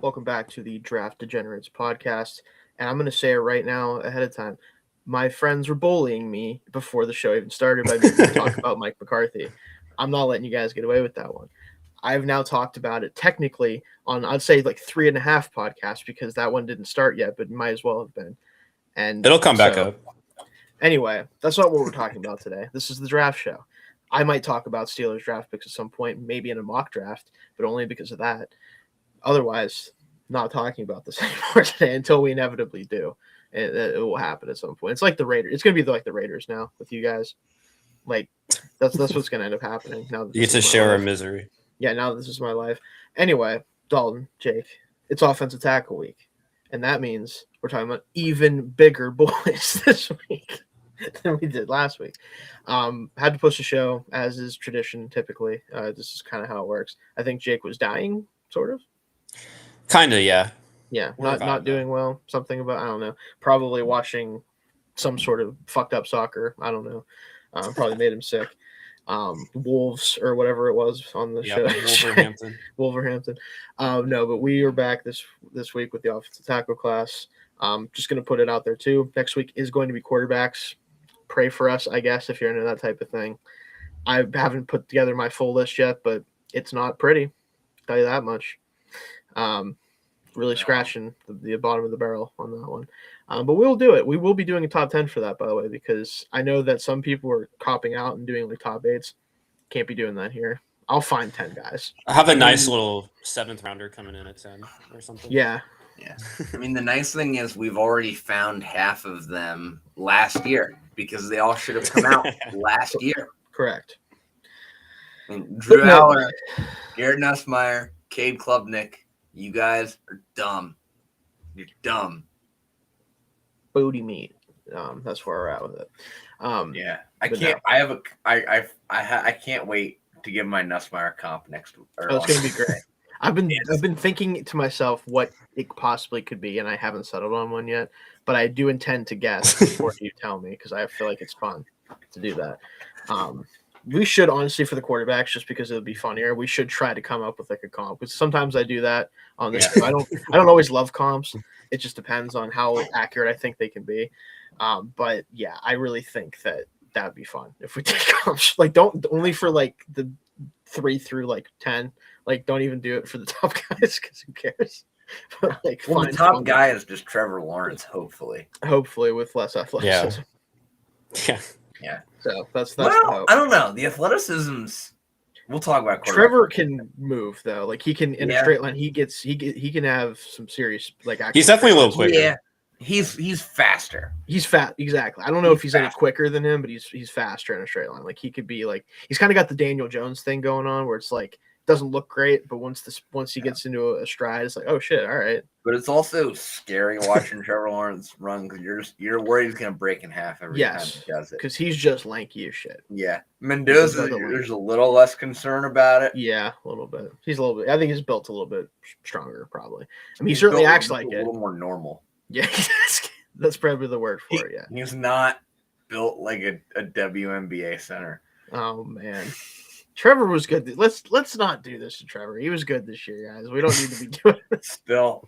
Welcome back to the Draft Degenerates podcast. And I'm going to say it right now ahead of time. My friends were bullying me before the show even started by making me talk about Mike McCarthy. I'm not letting you guys get away with that one. I've now talked about it technically on, I'd say, like 3.5 podcasts because that one didn't start yet, but might as well have been. And It'll come back up. Anyway, that's not what we're talking about today. This is the draft show. I might talk about Steelers draft picks at some point, maybe in a mock draft, but only because of that. Otherwise, not talking about this anymore today until we inevitably do. It will happen at some point. It's like the Raiders. It's going to be like the Raiders now with you guys. Like that's what's going to end up happening now. You get to share our misery. Yeah, now this is my life. Anyway, Dalton, Jake, it's offensive tackle week, and that means we're talking about even bigger boys this week than we did last week. Had to push the show as is tradition. Typically, this is kind of how it works. I think Jake was dying, sort of. Kind of, yeah. Yeah, not doing well. Something about, I don't know, probably watching some sort of fucked up soccer. I don't know. Probably made him sick. Wolves or whatever it was on the show. Wolverhampton. No, but we are back this week with the offensive tackle class. Just going to put it out there too. Next week is going to be quarterbacks. Pray for us, I guess, if you're into that type of thing. I haven't put together my full list yet, but it's not pretty. I'll tell you that much. Really scratching the bottom of the barrel on that one. But we'll do it. We will be doing a top 10 for that, by the way, because I know that some people are copping out and doing like top 8s. Can't be doing that here. I'll find 10 guys. I have a nice little 7th rounder coming in at 10 or something. Yeah. I mean, the nice thing is we've already found half of them last year because they all should have come out last year. Correct. I mean, Drew Aller, Garrett Nussmeier, Cade Klubnik, you guys are dumb. You're dumb. Booty meat. That's where we're at with it. Yeah, I can't. No. I can't wait to give my Nussmeier comp next week. It's gonna be great. I've been thinking to myself what it possibly could be, and I haven't settled on one yet. But I do intend to guess before you tell me because I feel like it's fun to do that. We should honestly, for the quarterbacks, just because it would be funnier, we should try to come up with like a comp. Because sometimes I do that on this. Yeah. I don't always love comps. It just depends on how accurate I think they can be. But yeah, I really think that would be fun if we take comps. Like, don't only for like the 3 through like 10. Like, don't even do it for the top guys because who cares? But, like, well, the top guy is just Trevor Lawrence, hopefully. Hopefully, with less athleticism. Yeah. So that's well, I don't know. The athleticism's. We'll talk about Trevor can move though. Like he can in a straight line. He can have some serious like. He's definitely a little quicker. Yeah, he's faster. He's fat. Exactly. I don't know if he's any quicker than him, but he's faster in a straight line. Like he could be like he's kind of got the Daniel Jones thing going on where it's like doesn't look great, but once he gets into a stride, it's like oh shit, all right. But it's also scary watching Trevor Lawrence run because you're worried he's gonna break in half every time he does it. Because he's just lanky as shit. Yeah, Mendoza, there's a little less concern about it. Yeah, a little bit. I think he's built a little bit stronger, probably. I mean, he certainly acts like it. A little more normal. Yeah, that's probably the word for it. Yeah, he's not built like a WNBA center. Oh man. Trevor was good. Let's not do this to Trevor. He was good this year, guys. We don't need to be doing this. Still.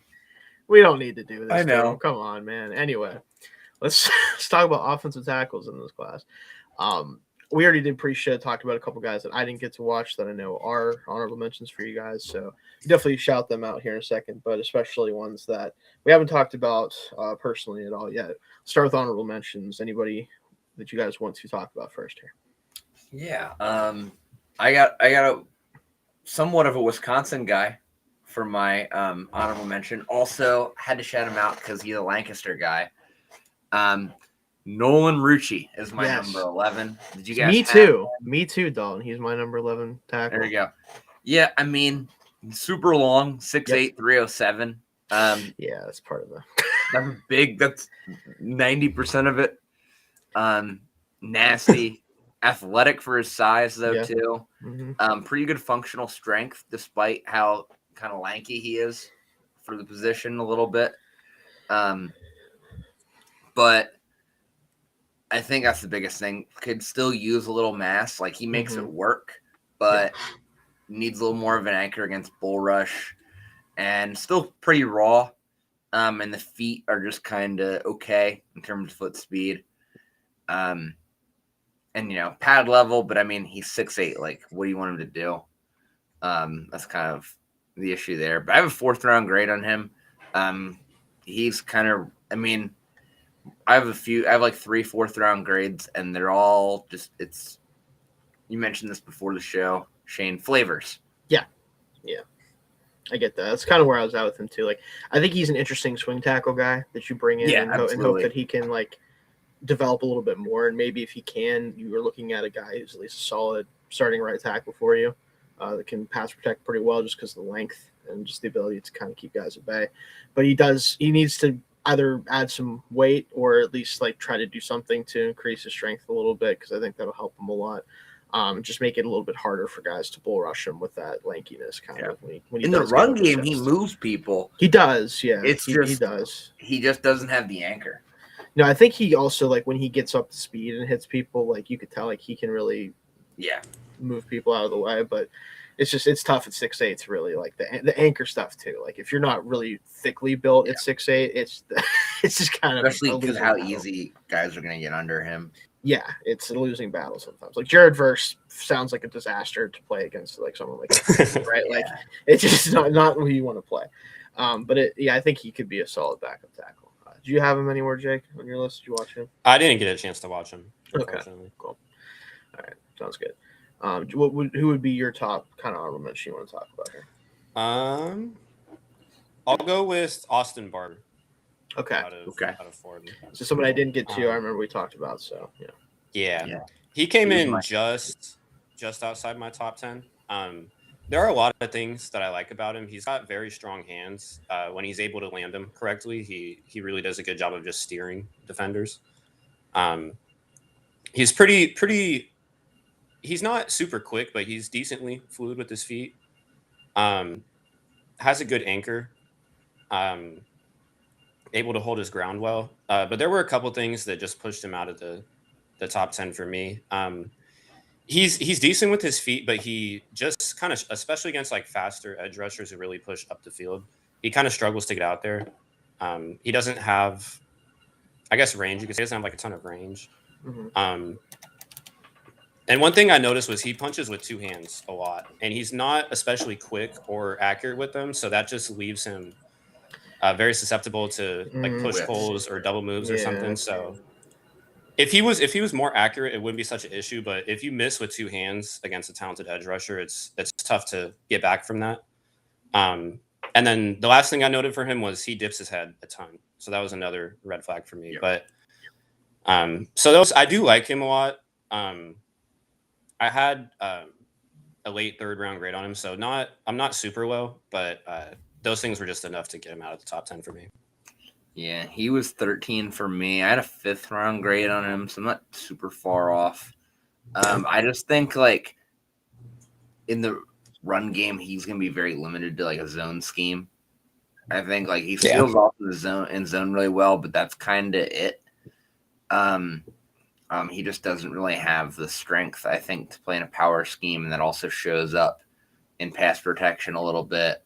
We don't need to do this. I know. Come on, man. Anyway, let's talk about offensive tackles in this class. We already did pre-show, talked about a couple guys that I didn't get to watch that I know are honorable mentions for you guys. So definitely shout them out here in a second, but especially ones that we haven't talked about personally at all yet. Start with honorable mentions. Anybody that you guys want to talk about first here? Yeah. I got a somewhat of a Wisconsin guy for my honorable mention. Also had to shout him out because he's a Lancaster guy. Nolan Rucci is my number 11. Did you guys? Me too, Dalton. He's my number 11 tackle. There you go. Yeah, I mean, super long, 6'8", 307. Yeah, that's part of the. That's big. That's 90% of it. Nasty. Athletic for his size, though, too. Mm-hmm. Pretty good functional strength, despite how kind of lanky he is for the position a little bit. But I think that's the biggest thing. Could still use a little mass. Like, he makes it work, but needs a little more of an anchor against bull rush. and still pretty raw. And the feet are just kind of okay in terms of foot speed. And pad level, but I mean he's 6'8". Like, what do you want him to do? That's kind of the issue there. But I have a 4th round grade on him. He's kind of, I mean, I have like 3 4th round grades, and they're all just, you mentioned this before the show, Shane, flavors. Yeah. I get that. That's kind of where I was at with him too. Like, I think he's an interesting swing tackle guy that you bring in and hope that he can like develop a little bit more. And maybe if he can, you are looking at a guy who's at least a solid starting right tackle for you that can pass protect pretty well just because of the length and just the ability to kind of keep guys at bay. But he needs to either add some weight or at least like try to do something to increase his strength a little bit, because I think that'll help him a lot. Just make it a little bit harder for guys to bull rush him with that lankiness kind of. When he in the run game, he moves people. He does, yeah. He does. He just doesn't have the anchor. No, I think he also, like, when he gets up to speed and hits people, like, you could tell, like, he can really move people out of the way. But it's tough at 6'8" to really, like, the anchor stuff, too. Like, if you're not really thickly built at 6'8", it's just kind of... Especially because how easy guys are going to get under him. Yeah, it's a losing battle sometimes. Like, Jared Verse sounds like a disaster to play against, like, someone like that, right? Like, it's just not who you want to play. But I think he could be a solid backup tackle. Do you have him anywhere, Jake, on your list? Did you watch him? I didn't get a chance to watch him. Okay, cool. All right, sounds good. Who would be your top kind of honorable mention you want to talk about here? I'll go with Austin Barber. Okay. Out of Ford. So somebody I didn't get to, I remember we talked about. So yeah. He came in just outside my top 10. There are a lot of things that I like about him. He's got very strong hands. When he's able to land them correctly, he really does a good job of just steering defenders. He's pretty. He's not super quick, but he's decently fluid with his feet. Has a good anchor. Able to hold his ground well. But there were a couple things that just pushed him out of the top 10 for me. He's decent with his feet, but he just kind of, especially against like faster edge rushers who really push up the field, he kind of struggles to get out there. He doesn't have, I guess, range. Because he doesn't have like a ton of range. Mm-hmm. And one thing I noticed was he punches with 2 hands a lot, and he's not especially quick or accurate with them. So that just leaves him very susceptible to like push pulls or double moves or something. So if he was more accurate, it wouldn't be such an issue. But if you miss with 2 hands against a talented edge rusher, it's tough to get back from that. And then the last thing I noted for him was he dips his head a ton. So that was another red flag for me. But so I do like him a lot. I had a late 3rd round grade on him, so I'm not super low, but those things were just enough to get him out of the top 10 for me. Yeah, he was 13 for me. I had a 5th round grade on him, so I'm not super far off. I just think like in the run game, he's going to be very limited to like a zone scheme. I think like he steals off in the zone really well, but that's kind of it. He just doesn't really have the strength, I think, to play in a power scheme, and that also shows up in pass protection a little bit.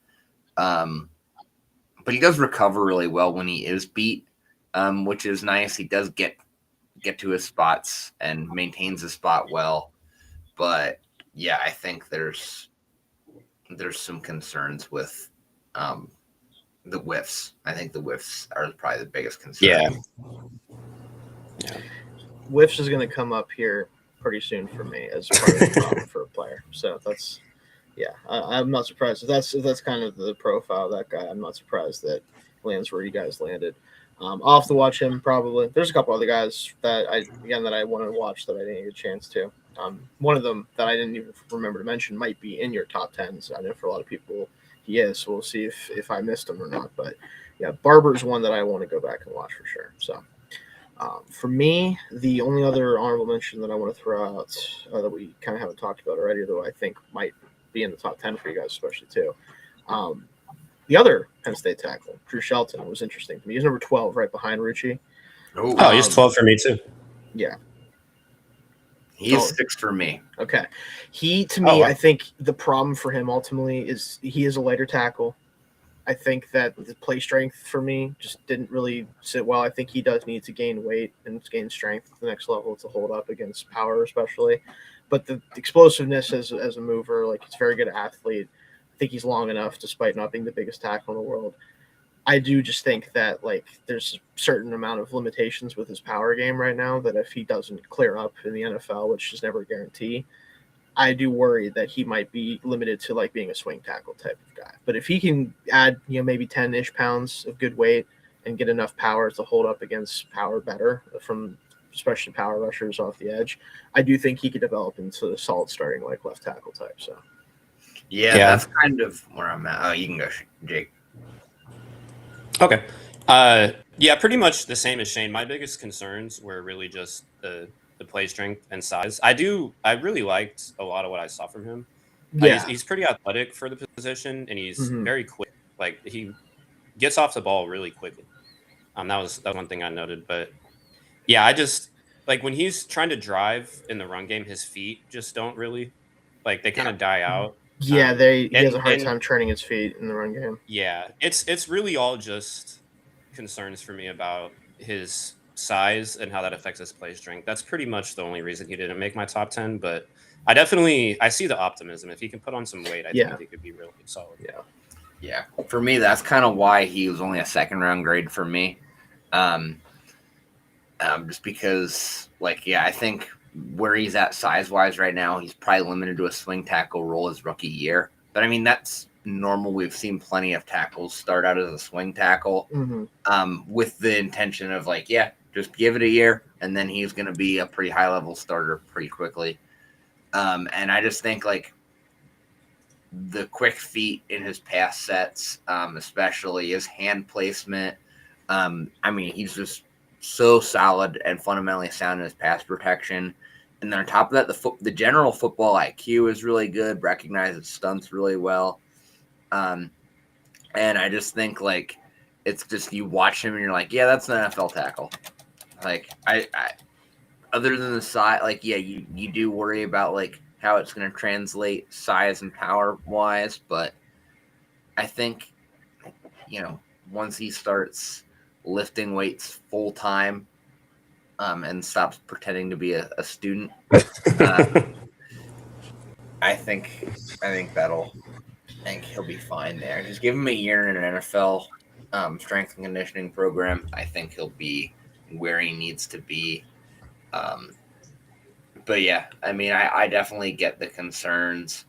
But he does recover really well when he is beat, which is nice. He does get to his spots and maintains his spot well. But yeah, I think there's some concerns with the whiffs. I think the whiffs are probably the biggest concern. Yeah. Whiffs is going to come up here pretty soon for me as part of the problem for a player. So that's, I'm not surprised. If that's kind of the profile of that guy, I'm not surprised that he lands where you guys landed. I'll have to watch him probably. There's a couple other guys that I want to watch that I didn't get a chance to. One of them that I didn't even remember to mention might be in your top 10s. I know for a lot of people he is, so we'll see if I missed him or not. But yeah, Barber's one that I want to go back and watch for sure. So for me, the only other honorable mention that I want to throw out that we kind of haven't talked about already, though I think might be in the top 10 for you guys, especially too. The other Penn State tackle, Drew Shelton, was interesting to me. He's number 12, right behind Rucci. Oh, he's 12 for me too. Yeah. He's 6 for me. Okay. I think the problem for him ultimately is he is a lighter tackle. I think that the play strength for me just didn't really sit well. I think he does need to gain weight and gain strength at the next level to hold up against power, especially. But the explosiveness as a mover, like he's a very good athlete. I think he's long enough, despite not being the biggest tackle in the world. I do just think that like there's a certain amount of limitations with his power game right now that if he doesn't clear up in the NFL, which is never a guarantee, I do worry that he might be limited to like being a swing tackle type of guy. But if he can add, maybe 10-ish pounds of good weight and get enough power to hold up against power better from especially power rushers off the edge, I do think he could develop into a solid starting like left tackle type. So yeah, that's kind of where I'm at. Oh, you can go, Jake. Okay. Yeah, pretty much the same as Shane. My biggest concerns were really just the play strength and size. I really liked a lot of what I saw from him. yeah, He's pretty athletic for the position, and he's Mhm. very quick. Like he gets off the ball really quickly. That was one thing I noted. But yeah, I just like when he's trying to drive in the run game, his feet just don't really they kind of die out. yeah, he has a hard and time turning his feet in the run game. yeah, it's really all just concerns for me about his size and how that affects his play strength. That's pretty much the only reason he didn't make my top 10, but I see the optimism. If he can put on some weight, I think he could be really solid. Yeah. For me, that's kind of why he was only a second round grade for me. Just because I think where he's at size wise right now, he's probably limited to a swing tackle role his rookie year. But I mean, that's normal. We've seen plenty of tackles start out as a swing tackle with the intention of just give it a year and then he's going to be a pretty high level starter pretty quickly. And I just think the quick feet in his pass sets, especially his hand placement. I mean, he's just so solid and fundamentally sound in his pass protection. And then on top of that, the general football IQ is really good, recognizes stunts really well. And I just think it's just you watch him and you're like, yeah, that's an NFL tackle. I other than the size, you do worry about how it's going to translate size and power wise, but I think once he starts lifting weights full time and stops pretending to be a student, I think he'll be fine there. Just give him a year in an NFL strength and conditioning program. I think he'll be where he needs to be. But yeah, I mean, I definitely get the concerns.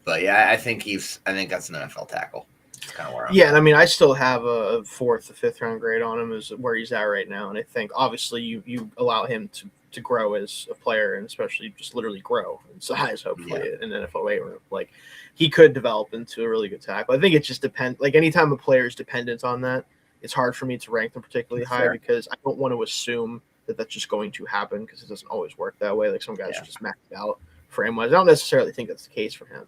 But yeah, I think that's an NFL tackle. That's kind of where I'm at. I mean, I still have a 4th or 5th round grade on him is where he's at right now. And I think obviously you allow him to grow as a player and especially just literally grow in size, hopefully in NFL weight room. He could develop into a really good tackle. I think it just depends. Anytime a player is dependent on that, it's hard for me to rank them particularly high because I don't want to assume that that's just going to happen because it doesn't always work that way. Some guys are just maxed out frame-wise. I don't necessarily think that's the case for him.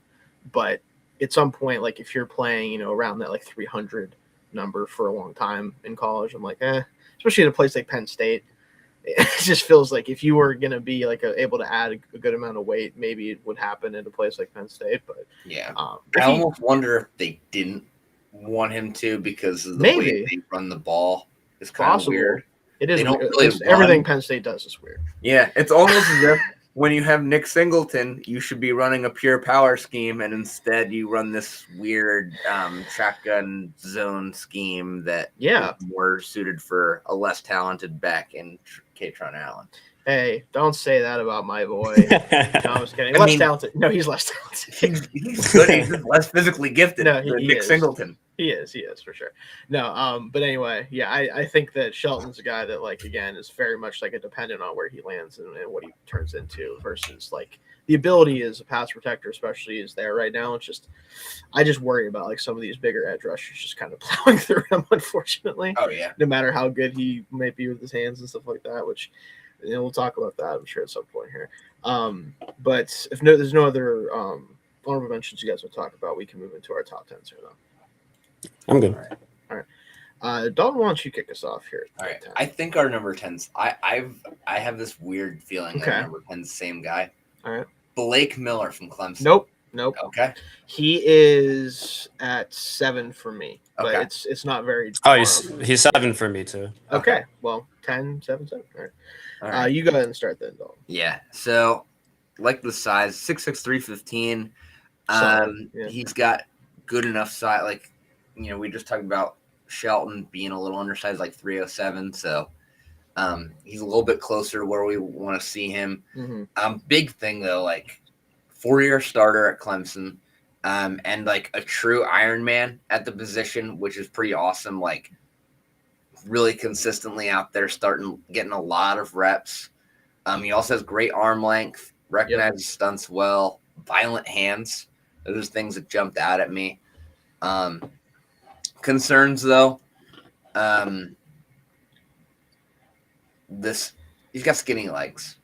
But at some point, if you're playing, around that 300 number for a long time in college, I'm especially in a place like Penn State, it just feels like if you were going to be able to add a good amount of weight, maybe it would happen in a place like Penn State. But yeah, I almost wonder if they didn't want him to because of the way they run the ball. It's kind of weird. It is. Really everything Penn State does is weird. Yeah, it's almost as if when you have Nick Singleton, you should be running a pure power scheme, and instead you run this weird shotgun zone scheme that is more suited for a less talented back in Katron Allen. Hey, don't say that about my boy. No, I was kidding. Less talented. No, he's less talented. He's good. He's just less physically gifted than Nick Singleton. He is for sure. No, but anyway, yeah, I think that Shelton's a guy that again is very much a dependent on where he lands and what he turns into versus the ability as a pass protector, especially is there right now. It's just I just worry about some of these bigger edge rushers just kind of plowing through him, unfortunately. Oh yeah. No matter how good he might be with his hands and stuff like that, which we'll talk about that I'm sure at some point here. But if there's no other honorable mentions you guys will talk about, we can move into our top 10s here though. I'm good. All right. Dalton, why don't you kick us off here? All right. 10. I think our number 10s. I have this weird feeling that number 10's the same guy. All right. Blake Miller from Clemson. Nope. Nope. Okay. He is at 7 for me, but Okay. it's not very. Oh, far he's 7 for me too. okay. Well, 10, 7, 7. All right. All right. You go ahead and start then, Dalton. Yeah. So, like the size, 6'6", 315. Solid, yeah. He's got good enough size. Like, we just talked about Shelton being a little undersized, like 307. So, he's a little bit closer to where we want to see him. Mm-hmm. Big thing though, like 4-year starter at Clemson, and like a true Iron Man at the position, which is pretty awesome. Like, really consistently out there, getting a lot of reps. He also has great arm length, recognizes stunts well, violent hands. Those are things that jumped out at me. Concerns though, he's got skinny legs.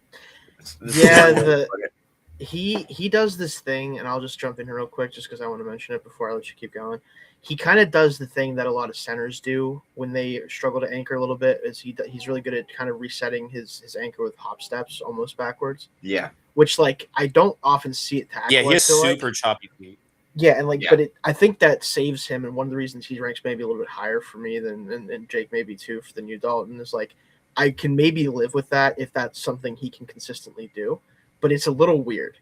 He does this thing, and I'll just jump in here real quick just because I want to mention it before I let you keep going. He kind of does the thing that a lot of centers do when they struggle to anchor a little bit. Is he's really good at kind of resetting his anchor with hop steps almost backwards. Yeah, which like I don't often see it tackle. Yeah, he has super choppy feet. Yeah, and but I think that saves him, and one of the reasons he ranks maybe a little bit higher for me than Jake maybe too for the new Dalton is like I can maybe live with that if that's something he can consistently do, but it's a little weird.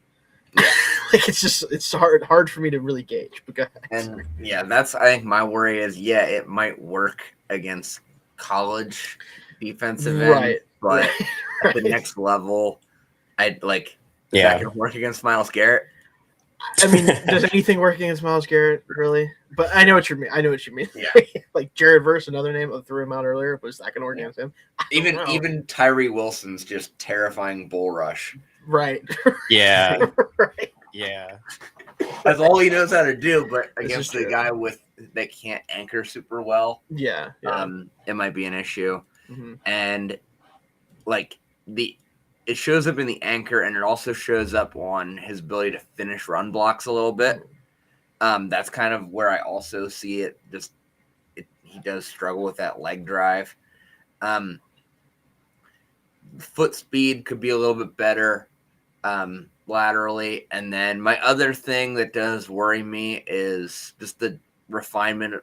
Yeah. Like it's hard for me to really gauge. And that's I think my worry is it might work against college defensive end, but at the next level, I'd like that can work against Myles Garrett. I mean, does anything work against Myles Garrett really? But I know what you mean. Yeah. Like Jared Verse, another name I threw him out earlier. Was that going to work against him? Even Tyree Wilson's just terrifying bull rush. Right. Yeah. Right. Yeah. That's all he knows how to do, but against the guy that can't anchor super well, it might be an issue. Mm-hmm. And like it shows up in the anchor, and it also shows up on his ability to finish run blocks a little bit. That's kind of where I also see it. He does struggle with that leg drive. Foot speed could be a little bit better laterally. And then my other thing that does worry me is just the refinement.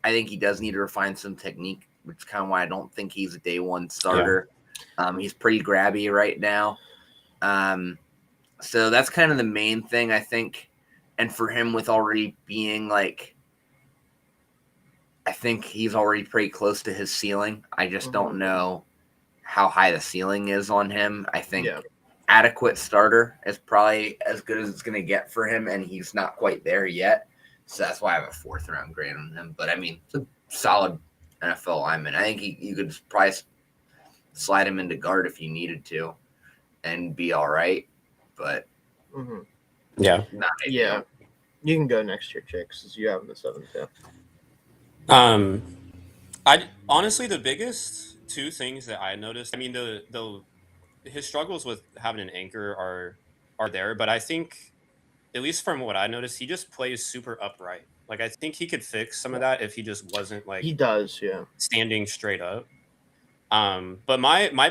I think he does need to refine some technique, which is kind of why I don't think he's a day one starter. He's pretty grabby right now. So that's kind of the main thing, I think. And for him, with already being like, I think he's already pretty close to his ceiling. I just don't know how high the ceiling is on him. I think adequate starter is probably as good as it's going to get for him, and he's not quite there yet. So that's why I have a 4th round grade on him. But I mean, it's a solid NFL lineman. I think you could probably slide him into guard if you needed to and be all right. But yeah. You can go next year, Jake, since you have him the 7th. Yeah. I honestly, the biggest 2 things that I noticed, I mean, his struggles with having an anchor are there, but I think, at least from what I noticed, he just plays super upright. Like, I think he could fix some of that if he just wasn't like he does, standing straight up. But my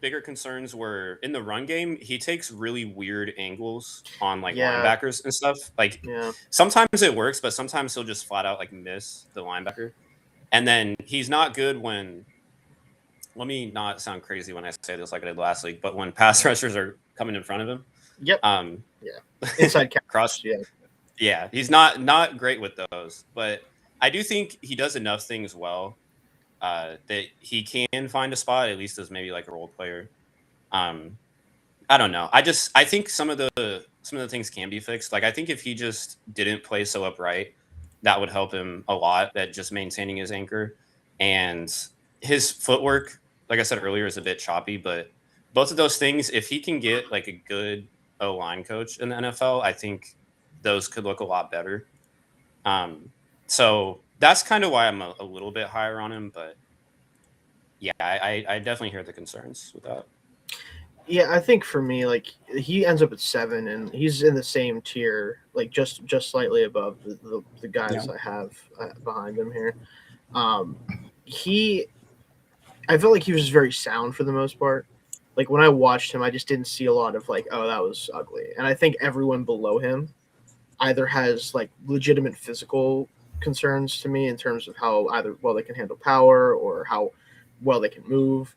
bigger concerns were in the run game. He takes really weird angles on like linebackers and stuff. Like sometimes it works, but sometimes he'll just flat out like miss the linebacker. And then he's not good when, let me not sound crazy when I say this like I did last week, but when pass rushers are coming in front of him. Inside cross. Yeah. He's not great with those, but I do think he does enough things well that he can find a spot, at least as maybe like a role player. I don't know. I think some of the things can be fixed. Like I think if he just didn't play so upright, that would help him a lot at just maintaining his anchor. And his footwork, like I said earlier, is a bit choppy, but both of those things, if he can get like a good O-line coach in the NFL, I think those could look a lot better. So that's kind of why I'm a little bit higher on him, but yeah, I definitely hear the concerns with that. Yeah, I think for me, like he ends up at 7, and he's in the same tier, like just slightly above the guys I have behind him here. I felt like he was very sound for the most part. Like when I watched him, I just didn't see a lot of like, oh, that was ugly. And I think everyone below him either has like legitimate physical concerns to me in terms of how either well they can handle power or how well they can move,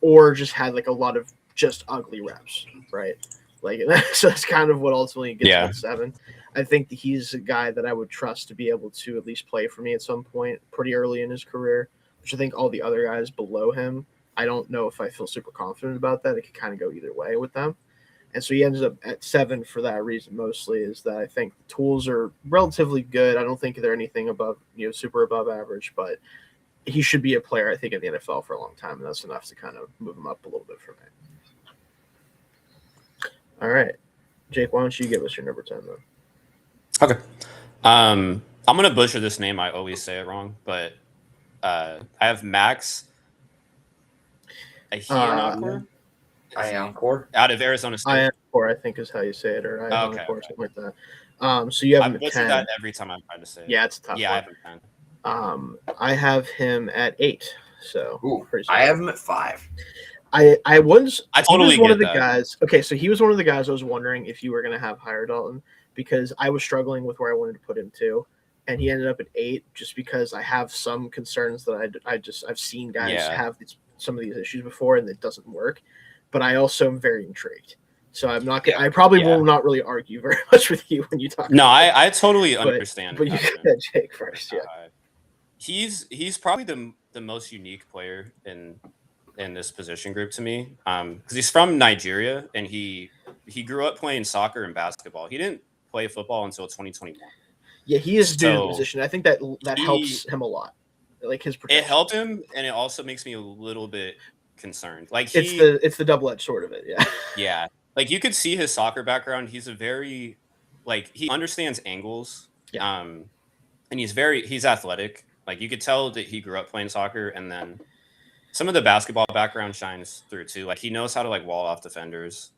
or just had like a lot of just ugly reps, right? Like so that's kind of what ultimately gets me at 7. I think that he's a guy that I would trust to be able to at least play for me at some point pretty early in his career, which I think all the other guys below him, I don't know if I feel super confident about that. It could kind of go either way with them. And so he ends up at 7 for that reason mostly, is that I think the tools are relatively good. I don't think they're anything above, super above average, but he should be a player, I think, in the NFL for a long time, and that's enough to kind of move him up a little bit for me. All right. Jake, why don't you give us your number 10 then? Okay. I'm going to butcher this name. I always say it wrong, but I have Max Ahiankor out of Arizona State. Ahiankor, I think is how you say it, or Ahiankor, something like that. So you have him at 10. That every time I try to say it. Yeah, it's a tough one. Yeah, I have him at 10. I have him at 8. So I have him at 5. I totally was one of the guys. Okay, so he was one of the guys I was wondering if you were going to have higher Dalton, because I was struggling with where I wanted to put him too, and he ended up at 8 just because I have some concerns that I've seen guys have some of these issues before and it doesn't work, but I also am very intrigued. So I'm not. I probably will not really argue very much with you when you talk. No, I totally understand. But you get Jake first. Yeah, he's probably the most unique player in this position group to me, because he's from Nigeria and he grew up playing soccer and basketball. He didn't play football until 2021. Yeah, he is due to the position. I think that helps him a lot. Like his protection. It helped him, and it also makes me a little bit concerned. Like it's the double-edged sword of it. Yeah. Yeah. Like you could see his soccer background. He's a very he understands angles. Yeah. And he's athletic. Like you could tell that he grew up playing soccer, and then some of the basketball background shines through too. Like he knows how to wall off defenders.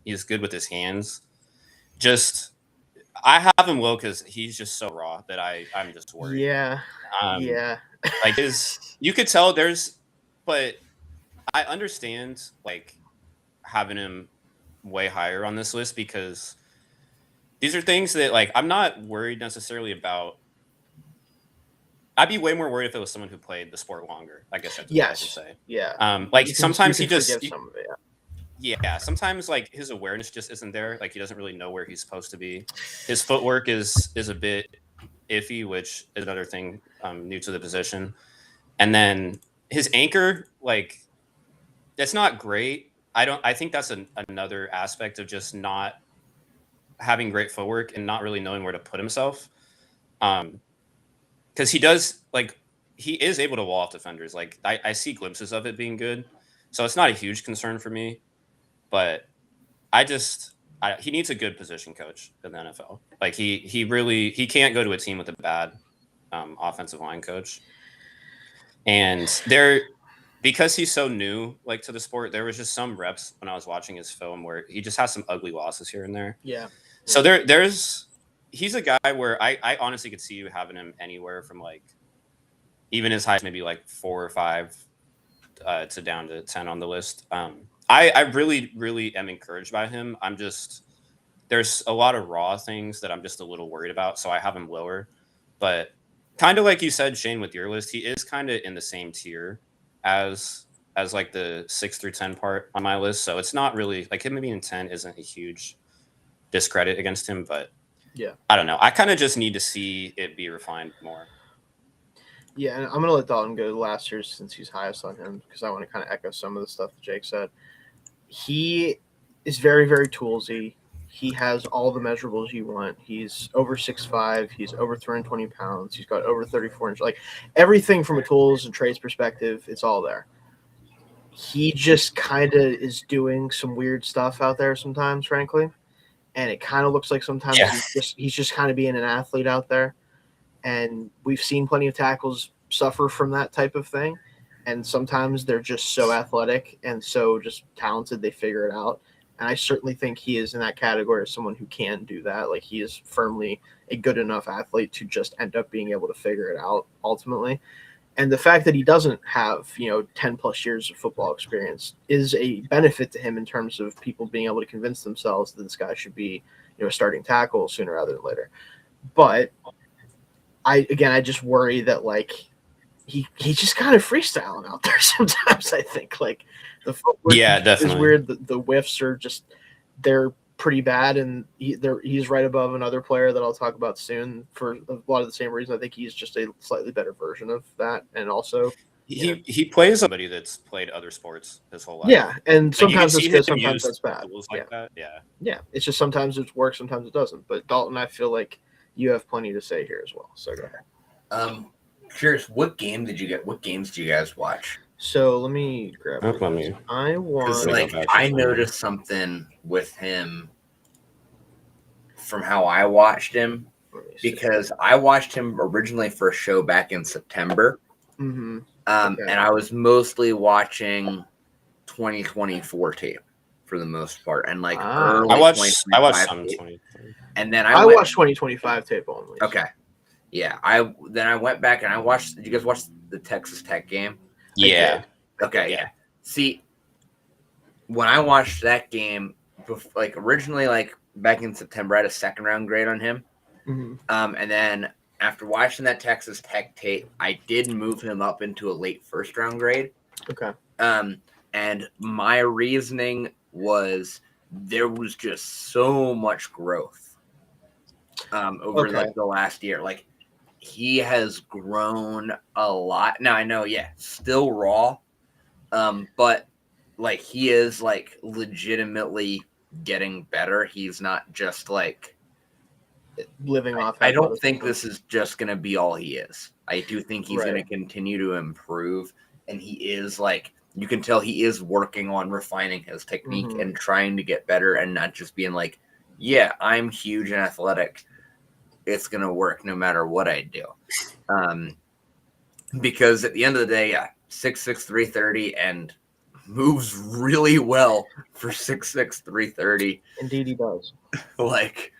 He's good with his hands. I have him low because he's just so raw that I'm just worried. Yeah. You could tell but I understand having him way higher on this list, because these are things that I'm not worried necessarily about. I'd be way more worried if it was someone who played the sport longer. I guess that's what I should say. Yeah. Sometimes he just some of it, yeah. Sometimes his awareness just isn't there. He doesn't really know where he's supposed to be. His footwork is a bit iffy, which is another thing new to the position. And then his anchor, that's not great. I think that's another aspect of just not having great footwork and not really knowing where to put himself. Because he is able to wall off defenders. I see glimpses of it being good, so it's not a huge concern for me. But he needs a good position coach in the NFL. He can't go to a team with a bad offensive line coach. And because he's so new to the sport, there was just some reps when I was watching his film where he just has some ugly losses here and there. Yeah. So he's a guy where I honestly could see you having him anywhere from even as high as maybe 4 or 5 to down to 10 on the list. I really, really am encouraged by him. There's a lot of raw things that I'm just a little worried about, so I have him lower. But kind of like you said, Shane, with your list, he is kind of in the same tier as the 6 through 10 part on my list. So it's not really him maybe in 10 isn't a huge discredit against him, but yeah, I don't know. I kind of just need to see it be refined more. Yeah, and I'm going to let Dalton go last year since he's highest on him, because I want to kind of echo some of the stuff that Jake said. He is very, very toolsy. He has all the measurables you want. He's over 6'5". He's over 320 pounds. He's got over 34 inches. Everything from a tools and traits perspective, it's all there. He just kind of is doing some weird stuff out there sometimes, frankly. And it kind of looks like sometimes he's just kind of being an athlete out there. And we've seen plenty of tackles suffer from that type of thing. And sometimes they're just so athletic and so just talented, they figure it out. And I certainly think he is in that category of someone who can do that. He is firmly a good enough athlete to just end up being able to figure it out ultimately. And the fact that he doesn't have, 10 plus years of football experience is a benefit to him in terms of people being able to convince themselves that this guy should be, a starting tackle sooner rather than later. But I just worry that like he's just kind of freestyling out there sometimes. I think like the footwork is definitely weird. The whiffs are just they're pretty bad, and he's right above another player that I'll talk about soon for a lot of the same reason. I think he's just a slightly better version of that, and also he plays somebody that's played other sports his whole life. yeah, and sometimes like it's good, sometimes that's bad. Like that. Yeah. It's just sometimes it works, sometimes it doesn't. But Dalton, I feel like you have plenty to say here as well. So go ahead. Curious, what games do you guys watch? So let me grab it. I want I noticed something with him from how I watched him, because I watched him originally for a show back in September. Mm-hmm. And I was mostly watching 2024 tape for the most part, and like early I watched some 2020, and then I watched 2025 tape only. Okay, yeah. I went back and I watched. Did you guys watch the Texas Tech game? Yeah. Okay. Yeah. See, when I watched that game, like originally, like back in September, I had a second round grade on him. Mm-hmm. And then after watching that Texas Tech tape, I did move him up into a late first round grade. Okay. And my reasoning was there was just so much growth over like the last year. Like he has grown a lot. Now I know, still raw, but like he is like legitimately getting better. He's not just like living off. I don't think this is just going to be all he is. I do think he's going to continue to improve, and he is like, you can tell he is working on refining his technique and trying to get better, and not just being like, yeah, I'm huge and athletic. It's going to work no matter what I do. Because at the end of the day, 6'6", 330, and moves really well for 6'6", 330. Indeed he does. Like,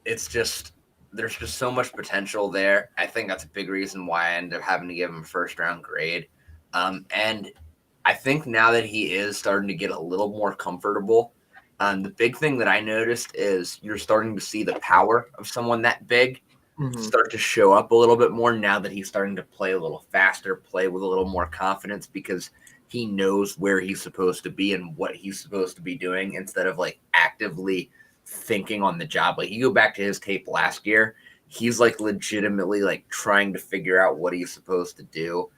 it's just, there's just so much potential there. I think that's a big reason why I ended up having to give him a first round grade. And I think now that he is starting to get a little more comfortable, the big thing that I noticed is you're starting to see the power of someone that big start to show up a little bit more now that he's starting to play a little faster, play with a little more confidence, because he knows where he's supposed to be and what he's supposed to be doing, instead of like actively thinking on the job. Like you go back to his tape last year, he's like legitimately like trying to figure out what he's supposed to do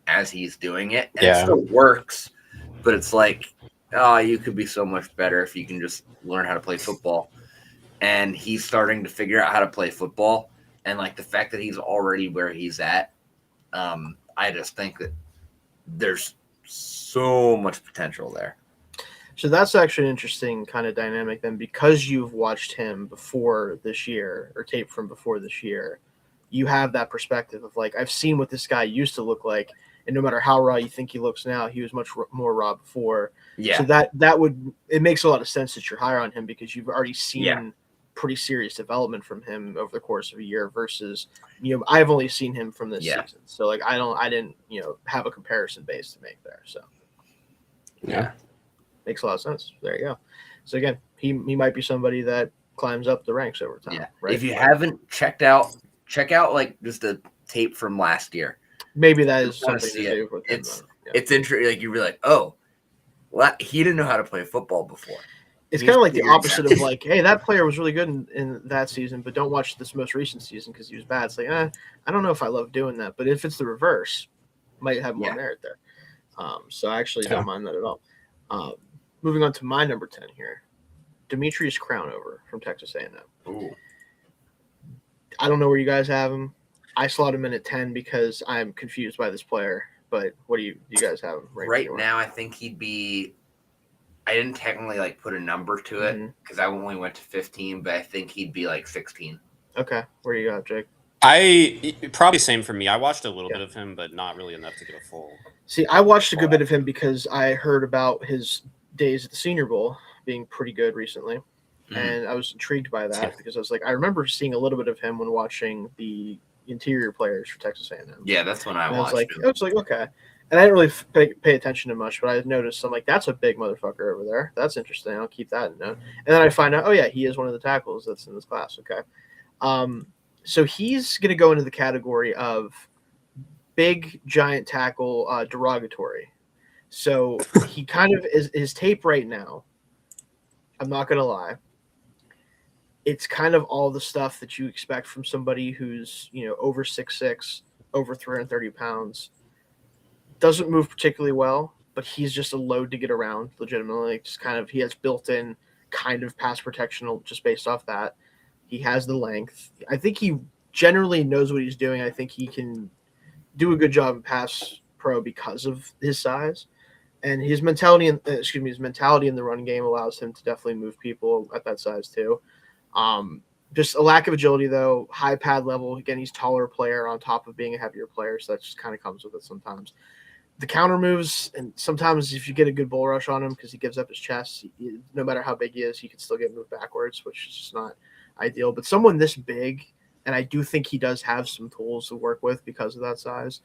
as he's doing it, and it still works, but it's like, oh, you could be so much better if you can just learn how to play football. And he's starting to figure out how to play football, and like the fact that he's already where he's at, I just think that there's so much potential there. So that's actually an interesting kind of dynamic then, because you've watched him before this year, or tape from before this year. You have that perspective of like, I've seen what this guy used to look like, and no matter how raw you think he looks now, he was much more raw before. Yeah. So it makes a lot of sense that you're higher on him, because you've already seen pretty serious development from him over the course of a year versus, I've only seen him from this season. So like, I didn't, have a comparison base to make there. So makes a lot of sense. There you go. So again, he might be somebody that climbs up the ranks over time. Yeah. Right? If you haven't check out like just the tape from last year. Maybe that is something to do with him. It's interesting. Like you're like, oh, well, he didn't know how to play football before. It's kind of like the opposite of like, hey, that player was really good in that season, but don't watch this most recent season because he was bad. It's like, I don't know if I love doing that. But if it's the reverse, might have more merit there. So I actually don't mind that at all. Moving on to my number 10 here, Demetrius Crownover from Texas A&M. Ooh. I don't know where you guys have him. I slot him in at 10 because I'm confused by this player. But what do you guys have him right now? I think he'd be. I didn't technically like put a number to it because I only went to 15, but I think he'd be like 16. Okay, where do you got, Jake? I probably same for me. I watched a little bit of him, but not really enough to get a full. See, I watched a good bit of him because I heard about his days at the Senior Bowl being pretty good recently, and I was intrigued by that because I was like, I remember seeing a little bit of him when watching the interior players for Texas A&M. Yeah, that's when I watched. I was like, okay. And I didn't really pay attention to much, but I noticed I'm like, that's a big motherfucker over there. That's interesting. I'll keep that in note. And then I find out, oh yeah, he is one of the tackles that's in this class. Okay. So he's going to go into the category of big giant tackle derogatory. So he kind of is his tape right now. I'm not going to lie. It's kind of all the stuff that you expect from somebody who's, over 6'6", over 330 pounds. Doesn't move particularly well, but he's just a load to get around legitimately. Just kind of, he has built-in kind of pass protection just based off that. He has the length. I think he generally knows what he's doing. I think he can do a good job in pass pro because of his size. And his mentality in the run game allows him to definitely move people at that size too. Just a lack of agility though, high pad level. Again, he's taller player on top of being a heavier player, so that just kind of comes with it sometimes. The counter moves, and sometimes if you get a good bull rush on him because he gives up his chest, no matter how big he is, he can still get moved backwards, which is just not ideal. But someone this big, and I do think he does have some tools to work with because of that size,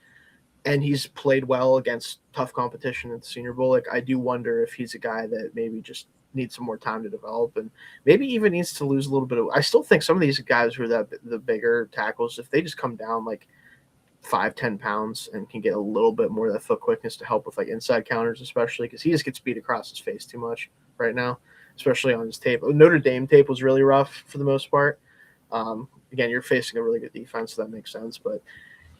and he's played well against tough competition at the Senior Bowl. Like, I do wonder if he's a guy that maybe just needs some more time to develop and maybe even needs to lose a little bit of – I still think some of these guys who are the bigger tackles, if they just come down like 5-10 pounds and can get a little bit more of that foot quickness to help with like inside counters, especially because he just gets beat across his face too much right now, especially on his tape. Notre Dame tape was really rough for the most part. Again, you're facing a really good defense, so that makes sense. But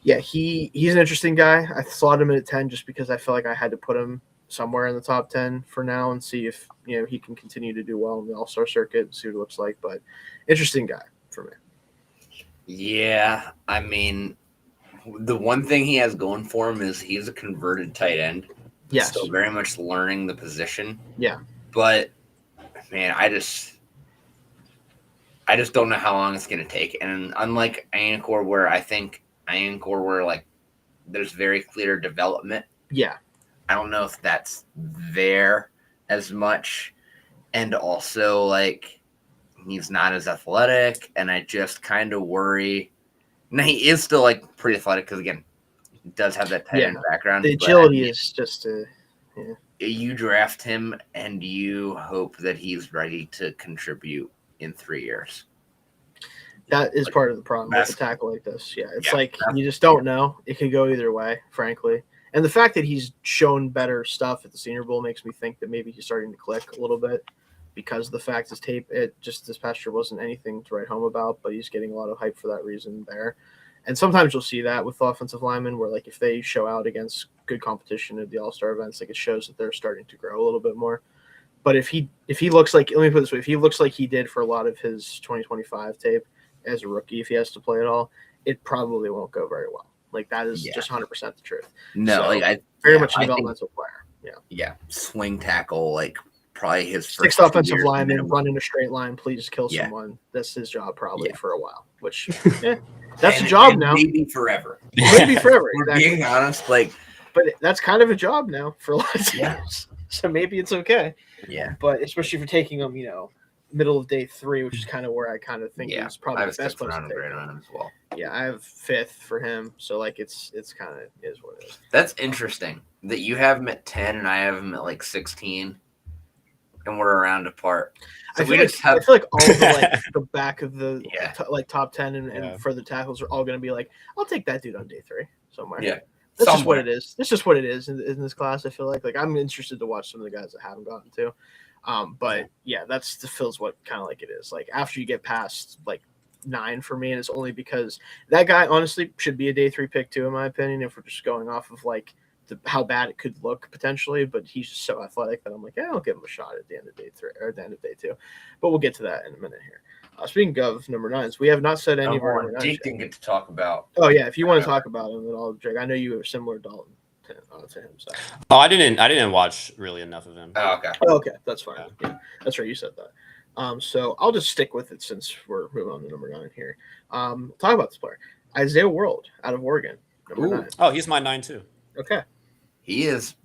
yeah, he's an interesting guy. I slotted him in at 10 just because I felt like I had to put him somewhere in the top 10 for now and see if he can continue to do well in the All-Star circuit and see what it looks like. But interesting guy for me. Yeah, I mean, the one thing he has going for him is he's a converted tight end. Yes. Still very much learning the position. Yeah. But man, I just don't know how long it's going to take. And unlike Anchor, where I think where like there's very clear development. Yeah. I don't know if that's there as much. And also, like, he's not as athletic. And I just kind of worry. Now, he is still, like, pretty athletic because, again, he does have that tight end background. The agility is just You draft him and you hope that he's ready to contribute in 3 years. That is part of the problem with a tackle like this. Yeah, it's like you just don't know. It could go either way, frankly. And the fact that he's shown better stuff at the Senior Bowl makes me think that maybe he's starting to click a little bit because of the fact his tape, it just this past year wasn't anything to write home about, but he's getting a lot of hype for that reason there. And sometimes you'll see that with offensive linemen where, like, if they show out against good competition at the All-Star events, like, it shows that they're starting to grow a little bit more. But if he looks like, let me put it this way, if he looks like he did for a lot of his 2025 tape as a rookie, if he has to play at all, it probably won't go very well. Like, that is just 100% the truth. No, so, like, I very much a developmental player. Yeah. Yeah. Swing tackle, like, probably his first sixth offensive lineman, run in a straight line, please kill someone. That's his job probably for a while, which that's a job now. Maybe forever. Maybe forever. We're being honest, like, but that's kind of a job now for a lot of teams. So maybe it's okay. Yeah. But especially for taking them, middle of day 3, which is kind of where I kind of think is probably the best place to take him. On him as well. Yeah, I have 5th for him, so like it's kind of is what it is. That's interesting that you have him at 10 and I have him at like 16, and we're around apart. So I feel like all the the back of the top 10 and further tackles are all going to be like, I'll take that dude on day 3 somewhere. Yeah. That's just what it is. That's just what it is in this class. I feel like I'm interested to watch some of the guys that haven't gotten to. But yeah, that's the feels what kind of like it is. Like after you get past like 9 for me, and it's only because that guy honestly should be a day 3 pick too, in my opinion. If we're just going off of like how bad it could look potentially, but he's just so athletic that I'm like, I'll give him a shot at the end of day 3 or at the end of day 2. But we'll get to that in a minute here. Speaking of number 9s, we have not said any of our number 9s. Jake didn't get to talk about. Oh yeah, if you want to talk about him at all, Jake, I know you were similar Dalton to him. So. Oh, I didn't watch really enough of him. Oh, okay. Oh, okay, that's fine. Yeah, that's right. You said that. So I'll just stick with it since we're moving on to number 9 here. Talk about this player, Isaiah World out of Oregon, number 9. Oh, he's my 9 too. Okay. He is.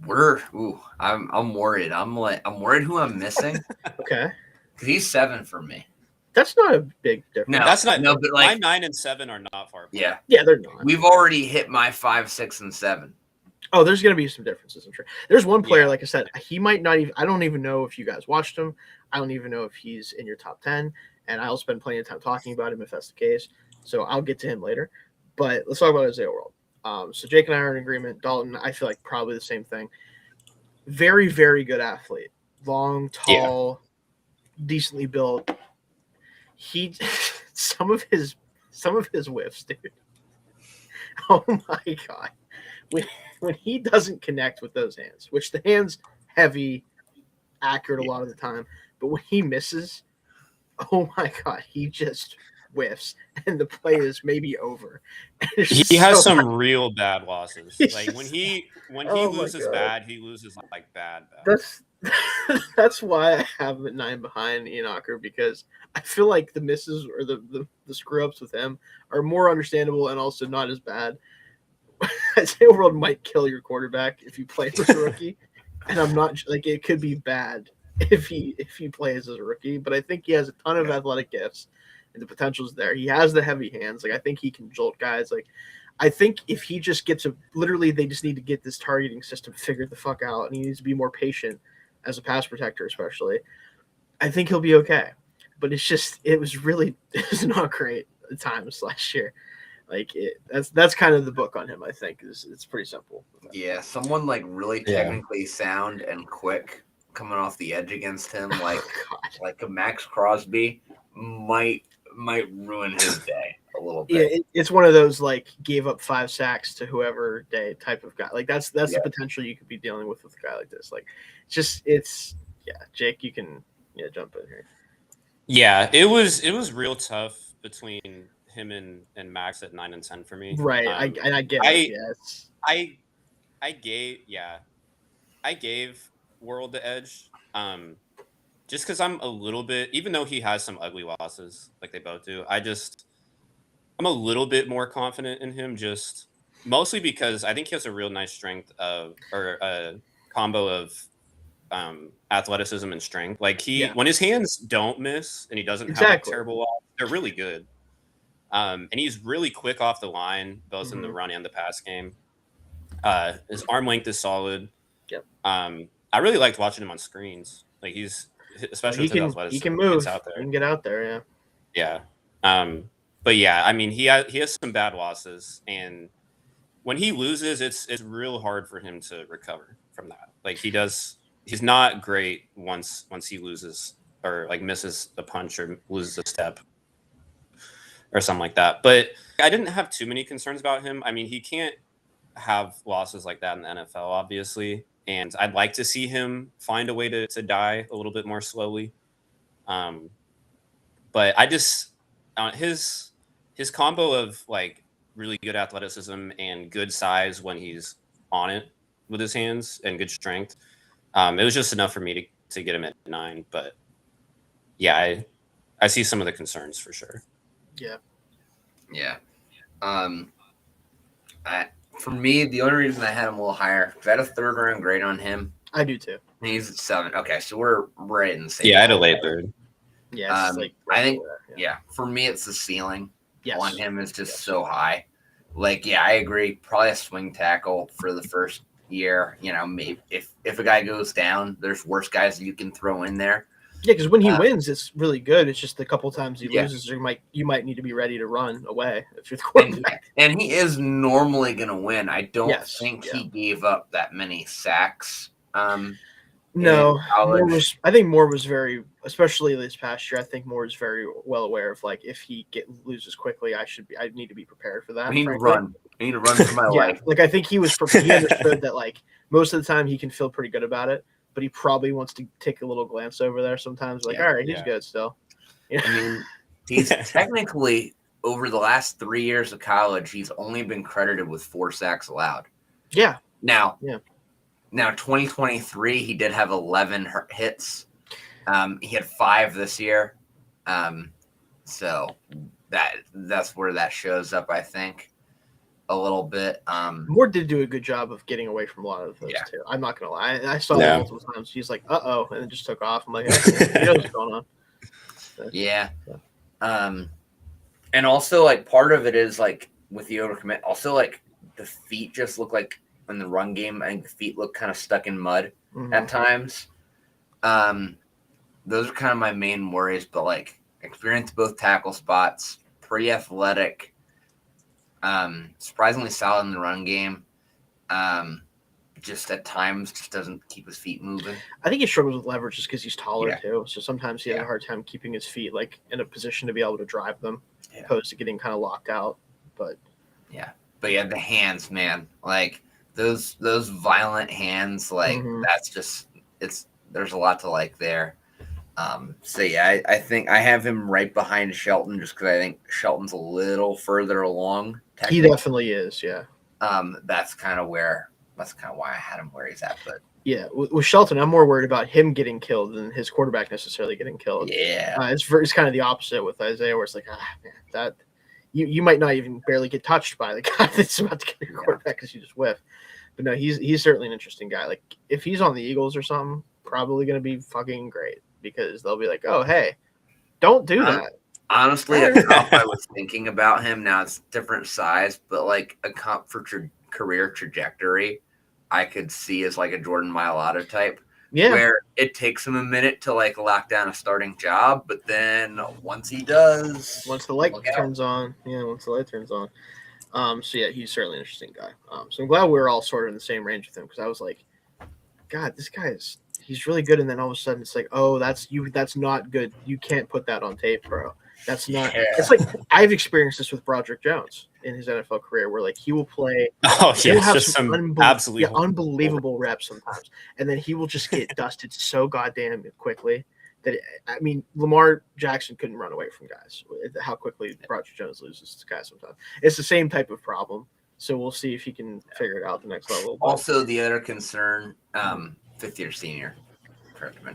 I'm worried. I'm worried who I'm missing. Okay. Because he's 7 for me. That's not a big difference. No, that's not. No, but like my 9 and 7 are not far apart. Yeah. Yeah, they're not. We've already hit my 5, 6, and 7. Oh, there's going to be some differences, I'm sure. There's one player, Yeah. like I said, he might not even. I don't even know if you guys watched him. I don't even know if he's in your top 10, and I'll spend plenty of time talking about him if that's the case. So I'll get to him later. But let's talk about Isaiah World. So Jake and I are in agreement. Dalton, I feel like probably the same thing. Very, very good athlete. Long, tall, decently built. He some of his whiffs, dude. Oh my god. When he doesn't connect with those hands, which the hands heavy, accurate a lot of the time, but when he misses, oh my god, he just whiffs and the play is maybe over. He has some real bad losses. He's Like when just- he oh my loses God. bad, he loses like bad. That's why I have him at 9 behind Enocher, because I feel like the misses or the screw ups with him are more understandable and also not as bad. Isaiah World might kill your quarterback if you play as a rookie, and I'm not like it could be bad if he plays as a rookie. But I think he has a ton of athletic gifts, and the potential's there. He has the heavy hands. Like I think he can jolt guys. Like I think if he just gets literally they just need to get this targeting system figured the fuck out, and he needs to be more patient as a pass protector, especially. I think he'll be okay. But it was not great at times last year. Like that's kind of the book on him. I think it's pretty simple. Yeah, someone like really technically sound and quick coming off the edge against him, like like a Max Crosby, might ruin his day a little bit. Yeah, it's one of those like gave up 5 sacks to whoever day type of guy. Like that's the potential you could be dealing with a guy like this. Like Jake, you can jump in here. Yeah, it was real tough between him and Max at 9 and 10 for me. Right. I get it. Yes. I gave World the edge. Just because I'm a little bit, even though he has some ugly losses, like they both do, I'm a little bit more confident in him, just mostly because I think he has a real nice strength or a combo of athleticism and strength. Like when his hands don't miss and he doesn't have a terrible loss, they're really good. And he's really quick off the line, both in the run and the pass game. His arm length is solid. Yep. I really liked watching him on screens. Like especially with his athleticism, he can move. Out there. He can get out there. Yeah. But yeah, I mean, he has some bad losses, and when he loses, it's real hard for him to recover from that. Like he's not great once he loses or like misses a punch or loses a step or something like that. But I didn't have too many concerns about him. I mean, he can't have losses like that in the NFL, obviously. And I'd like to see him find a way to die a little bit more slowly. But I just his combo of like really good athleticism and good size when he's on it with his hands and good strength, it was just enough for me to get him at 9. But yeah, I see some of the concerns for sure. Yeah. For me, the only reason I had him a little higher, because I had a 3rd round grade on him. I do too. And he's at 7. Okay, so we're right in the same. Yeah, I had a late 3rd. Yeah, I think for me it's the ceiling on him is just so high. Like, yeah, I agree. Probably a swing tackle for the first year. Maybe if a guy goes down, there's worse guys that you can throw in there. Yeah, because when he wins, it's really good. It's just a couple times he loses, you might need to be ready to run away if you're the quarterback. And he is normally going to win. I don't think he gave up that many sacks. No, I think Moore was very, especially this past year. I think Moore is very well aware of like if he loses quickly, I need to be prepared for that. I need to run. I need to run for my life. Like I think he understood that like most of the time he can feel pretty good about it, but he probably wants to take a little glance over there sometimes. Like, all right, he's good still. I mean, he's technically over the last 3 years of college, he's only been credited with 4 sacks allowed. Yeah. Now 2023, he did have 11 hits. He had 5 this year. So that's where that shows up, I think, a little bit. Moore did do a good job of getting away from a lot of those too. I'm not gonna lie. I saw that multiple times. He's like, and then just took off. I'm like, he knows what's going on. Yeah. And also like part of it is like with the overcommit, also like the feet just look like in the run game. I think the feet look kind of stuck in mud Mhm. at times. Those are kind of my main worries, but like experience both tackle spots, pretty athletic, surprisingly solid in the run game. Just at times just doesn't keep his feet moving. I think he struggles with leverage just because he's taller Yeah. too. So sometimes he has a hard time keeping his feet like in a position to be able to drive them, opposed to getting kind of locked out. But the hands, man, like those violent hands, like that's just there's a lot to like there. I think I have him right behind Shelton just because I think Shelton's a little further along. He definitely is, yeah. That's kind of why I had him where he's at. But yeah, with Shelton, I'm more worried about him getting killed than his quarterback necessarily getting killed. Yeah, it's kind of the opposite with Isaiah, where it's like, man, that you might not even barely get touched by the guy that's about to get your quarterback because you just whiff. But no, he's certainly an interesting guy. Like if he's on the Eagles or something, probably going to be fucking great because they'll be like, oh hey, don't do that. Honestly, a comp I was thinking about him. Now it's different size, but like a comp for career trajectory, I could see as like a Jordan Mailata type. Yeah. Where it takes him a minute to like lock down a starting job, but then once he does, once the light turns on, so yeah, he's certainly an interesting guy. So I'm glad we were all sort of in the same range with him because I was like, God, this guy he's really good, and then all of a sudden it's like, oh, that's not good. You can't put that on tape, bro. That's not. Yeah. It's like I've experienced this with Broderick Jones in his NFL career, where like he will play. Oh yeah, have just some unbelievable reps sometimes, and then he will just get dusted so goddamn quickly that I mean, Lamar Jackson couldn't run away from guys. How quickly Broderick Jones loses to guys sometimes. It's the same type of problem. So we'll see if he can figure it out the next level. But also, the other concern, fifth-year senior,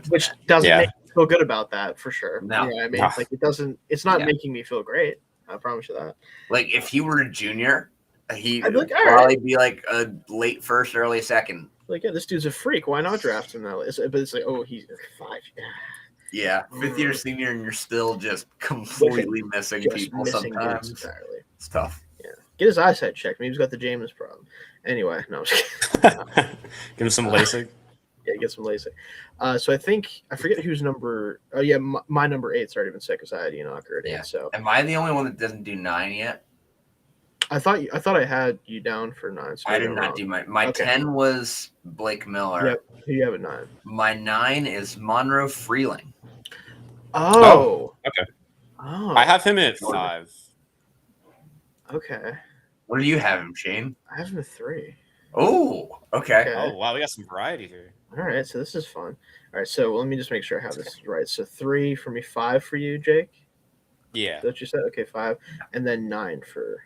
which doesn't make me feel good about that for sure. No, I mean, like it doesn't. It's not making me feel great. I promise you that. Like if he were a junior, he would probably be like a late first, early second. Like this dude's a freak. Why not draft him now? But it's like, oh, he's 5. Yeah, fifth-year senior, and you're still just completely missing people sometimes. Entirely. It's tough. Yeah, get his eyesight checked. Maybe he's got the Jameis problem. Anyway, no. Give him some LASIK. Yeah, get some LASIK. So I forget who's number. Oh yeah, my number 8's already been set because I had Enoch already. Yeah. So am I the only one that doesn't do 9 yet? I thought I had you down for 9. So I did not do my 10 was Blake Miller. Yep. Who you have at 9? My 9 is Monroe Freeling. Oh. Okay. Oh. I have him at 5. Okay. Where do you have him, Shane? I have him at 3. Oh, okay. Oh, wow. We got some variety here. All right. So this is fun. All right. So let me just make sure I have this right. So 3 for me, 5 for you, Jake? Yeah. Is that what you said? Okay, 5. And then 9 for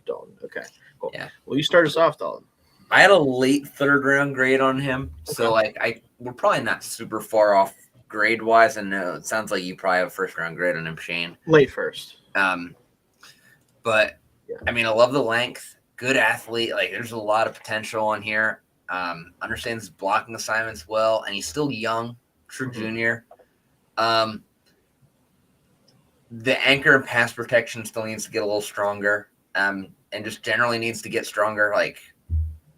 Dalton. Okay, cool. Yeah. Well, you start us off, Dalton. I had a late 3rd round grade on him. Okay. So we're probably not super far off grade wise. And it sounds like you probably have a 1st round grade on him, Shane. Late 1st. But I mean, I love the length. Good athlete. Like, there's a lot of potential on here. Understands his blocking assignments well, and he's still young, true junior. The anchor and pass protection still needs to get a little stronger, and just generally needs to get stronger. Like,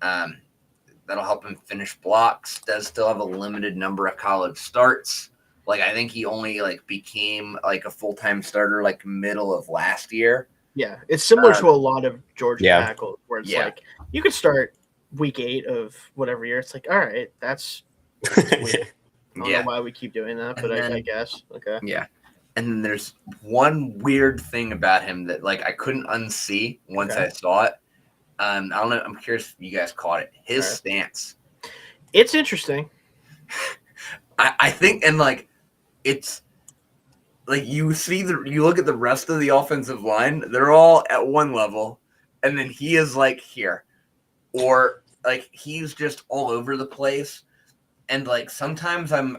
that'll help him finish blocks. Does still have a limited number of college starts. Like, I think he only became a full-time starter middle of last year. Yeah, it's similar to a lot of Georgia tackles where it's like you could start week 8 of whatever year. It's like, all right, that's weird. I don't know why we keep doing that, but I guess. Okay. Yeah. And then there's one weird thing about him that I couldn't unsee once I saw it. I don't know. I'm curious if you guys caught it. His stance. It's interesting. I think, and it's you look at the rest of the offensive line, they're all at one level, and then he is here, or he's just all over the place. And sometimes I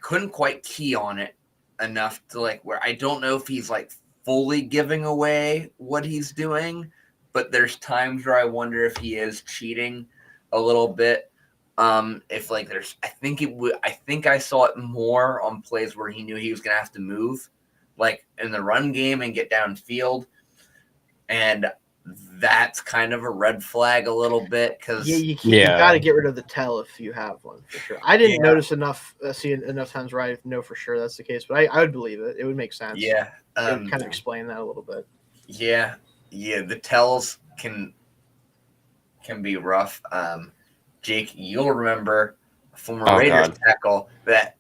couldn't quite key on it enough to where I don't know if he's fully giving away what he's doing, but there's times where I wonder if he is cheating a little bit. If there's, I think I saw it more on plays where he knew he was gonna have to move, in the run game and get downfield, and that's kind of a red flag a little bit because you got to get rid of the tell if you have one for sure. I didn't notice enough, see enough times where I know for sure that's the case, but I would believe it. It would make sense. Yeah, it would kind of explain that a little bit. Yeah, the tells can be rough. Jake, you'll remember a former Raiders tackle that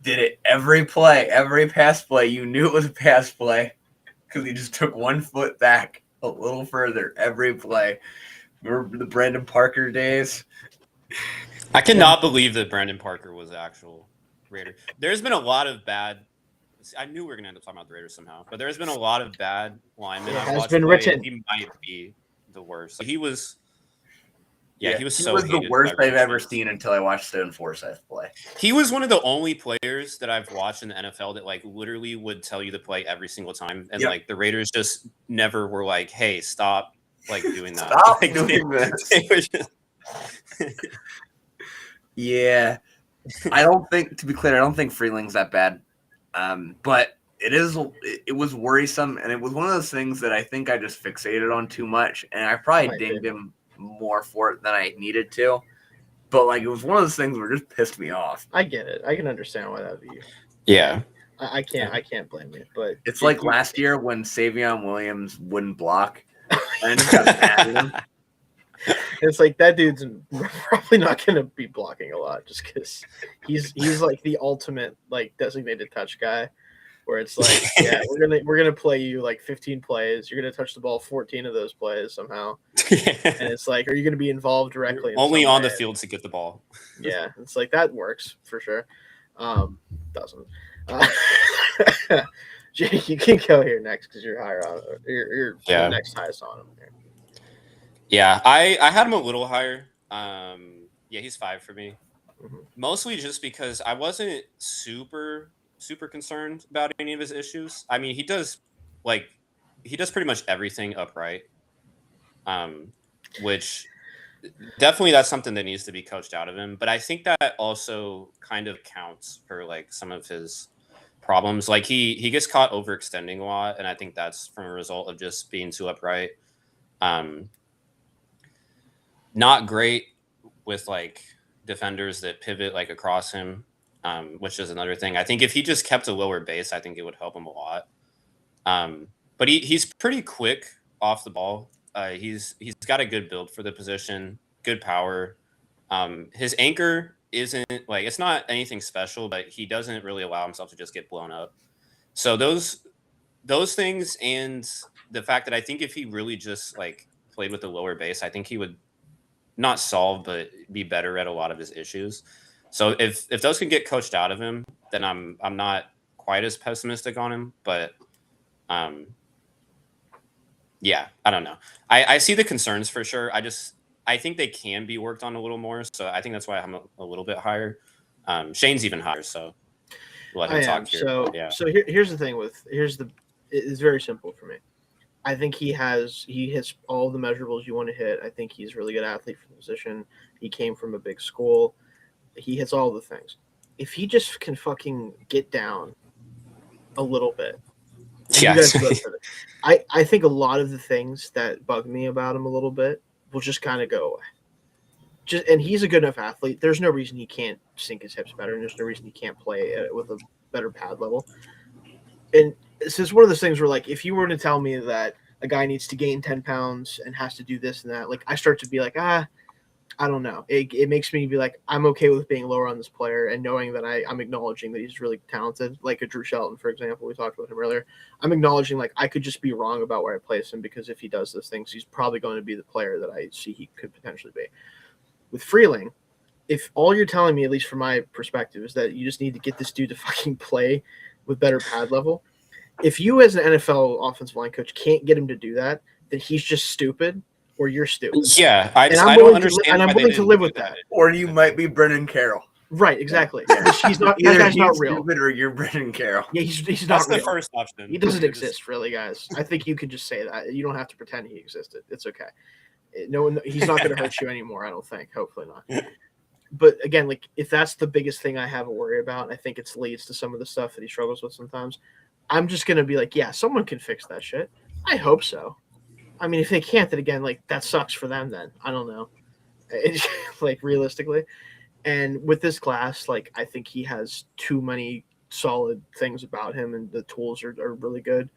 did it every play, every pass play. You knew it was a pass play because he just took 1 foot back a little further every play. Remember the Brandon Parker days? I cannot believe that Brandon Parker was the actual Raider. There's been a lot of bad. I knew we were going to end up talking about the Raiders somehow, but there's been a lot of bad linemen. It has been written. He might be the worst. He was. He was the worst I've ever seen until I watched Stone Forsyth play. He was one of the only players that I've watched in the NFL that like literally would tell you the play every single time, and like the Raiders just never were like, "Hey, stop like doing that." Stop like, doing this. Yeah, I don't think. To be clear, I don't think Freeling's that bad, but it was worrisome, and it was one of those things that I think I just fixated on too much, and I probably dinged him more for it than I needed to, but like it was one of those things where it just pissed me off. I get it. I can understand why that would be. Yeah, I can't blame you, but it's like last year when Savion Williams wouldn't block, and just mad at him. It's like that dude's probably not going to be blocking a lot just because he's like the ultimate like designated touch guy. Where it's like, yeah, we're gonna play you like 15 plays. You're gonna touch the ball 14 of those plays somehow, and it's like, are you gonna be involved directly? Only on the field to get the ball. Yeah, it's like that works for sure. Doesn't. Jake, you can go here next because you're higher on. You're the next highest on him here. Yeah, I had him a little higher. He's 5 for me, mostly just because I wasn't super concerned about any of his issues. I mean, he does pretty much everything upright, which definitely that's something that needs to be coached out of him. But I think that also kind of counts for like some of his problems. Like he gets caught overextending a lot, and I think that's from a result of just being too upright. Not great with like defenders that pivot like across him. Which is another thing. I think if he just kept a lower base, I think it would help him a lot. But he's pretty quick off the ball. He's got a good build for the position, good power. His anchor isn't like, it's not anything special, but he doesn't really allow himself to just get blown up. So those things, and the fact that I think if he really just like played with a lower base, I think he would not solve, but be better at a lot of his issues. So if those can get coached out of him, then I'm not quite as pessimistic on him. But I don't know. I see the concerns for sure. I think they can be worked on a little more. So I think that's why I'm a little bit higher. Shane's even higher, so let him talk here. So here's the thing it's very simple for me. I think he hits all the measurables you want to hit. I think he's a really good athlete for the position. He came from a big school. He hits all the things. If he just can fucking get down a little bit. I think a lot of the things that bug me about him a little bit will just kind of go away. And he's a good enough athlete. There's no reason he can't sink his hips better, and there's no reason he can't play with a better pad level. And it's just one of those things where, like, if you were to tell me that a guy needs to gain 10 pounds and has to do this and that, like, I start to be like, I don't know. It makes me be like, I'm okay with being lower on this player and knowing that I'm acknowledging that he's really talented, like a Drew Shelton, for example. We talked about him earlier. I'm acknowledging like I could just be wrong about where I place him because if he does those things, he's probably going to be the player that I see he could potentially be. With Freeling, if all you're telling me, at least from my perspective, is that you just need to get this dude to fucking play with better pad level, if you as an NFL offensive line coach can't get him to do that, then he's just stupid. Or you're stupid. Yeah, I don't understand. And I'm willing to live with that. Or you might be Brendan Carroll. Right, exactly. Yeah. He's not. That guy's not real. Stupid or you're Brendan Carroll. Yeah, he's not real. That's the first option. He doesn't exist, really, guys. I think you can just say that. You don't have to pretend he existed. It's okay. He's not going to hurt you anymore. I don't think. Hopefully not. But again, like if that's the biggest thing I have a worry about, I think it leads to some of the stuff that he struggles with sometimes. I'm just going to be like, yeah, someone can fix that shit. I hope so. I mean, if they can't, then again, like that sucks for them. Then I don't know, like realistically. And with this class, like I think he has too many solid things about him, and the tools are really good.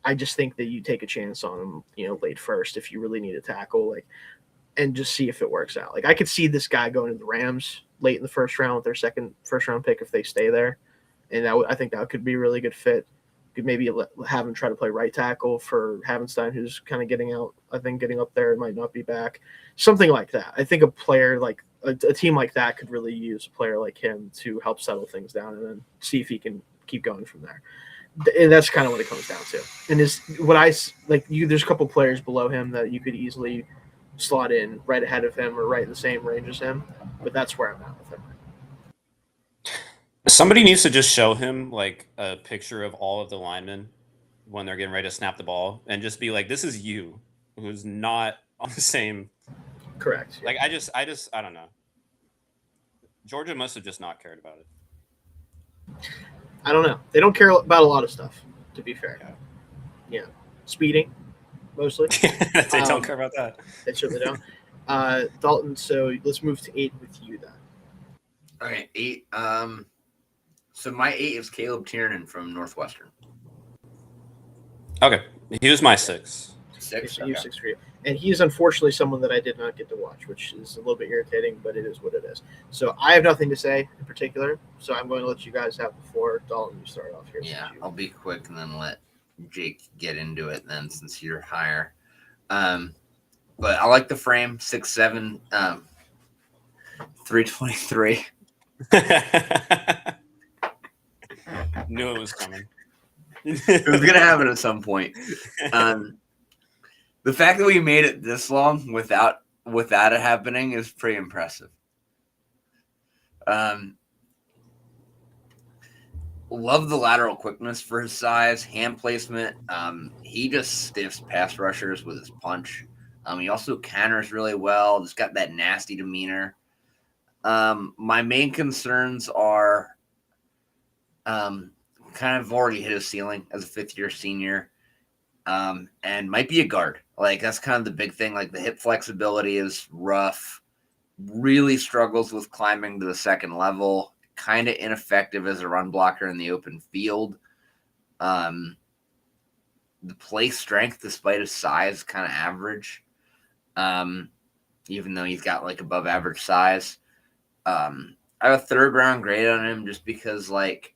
I just think that you take a chance on him, late first if you really need a tackle, like, and just see if it works out. Like I could see this guy going to the Rams late in the first round with their second first round pick if they stay there, and I think that could be a really good fit. Could maybe have him try to play right tackle for Havenstein, who's kind of getting out. I think getting up there might not be back, something like that. I think a player like a team like that could really use a player like him to help settle things down and then see if he can keep going from there. And that's kind of what it comes down to. And is what I like. There's a couple players below him that you could easily slot in right ahead of him or right in the same range as him, but that's where I'm at with him. Somebody needs to just show him like a picture of all of the linemen when they're getting ready to snap the ball and just be like, this is you who's not on the same. Correct. Like, I don't know. Georgia must have just not cared about it. I don't know. They don't care about a lot of stuff, to be fair. Yeah. Speeding, mostly. They don't care about that. They certainly don't. Dalton, so let's move to 8 with you then. All right, 8. So my 8 is Caleb Tiernan from Northwestern. Okay. He was my 6. 6? He was 6 for you. And he is unfortunately someone that I did not get to watch, which is a little bit irritating, but it is what it is. So I have nothing to say in particular, so I'm going to let you guys have the floor. Dalton, you start off here. Yeah, I'll be quick and then let Jake get into it then since you're higher. But I like the frame, 6'7", 323. Knew it was coming. It was going to happen at some point. The fact that we made it this long without it happening is pretty impressive. Love the lateral quickness for his size, hand placement. He just stiffs pass rushers with his punch. He also counters really well. Just got that nasty demeanor. My main concerns are kind of already hit his ceiling as a fifth-year senior, and might be a guard. Like, that's kind of the big thing. Like, the hip flexibility is rough. Really struggles with climbing to the second level. Kind of ineffective as a run blocker in the open field. The play strength, despite his size, kind of average. Even though he's got like above average size. I have a 3rd round grade on him just because, like,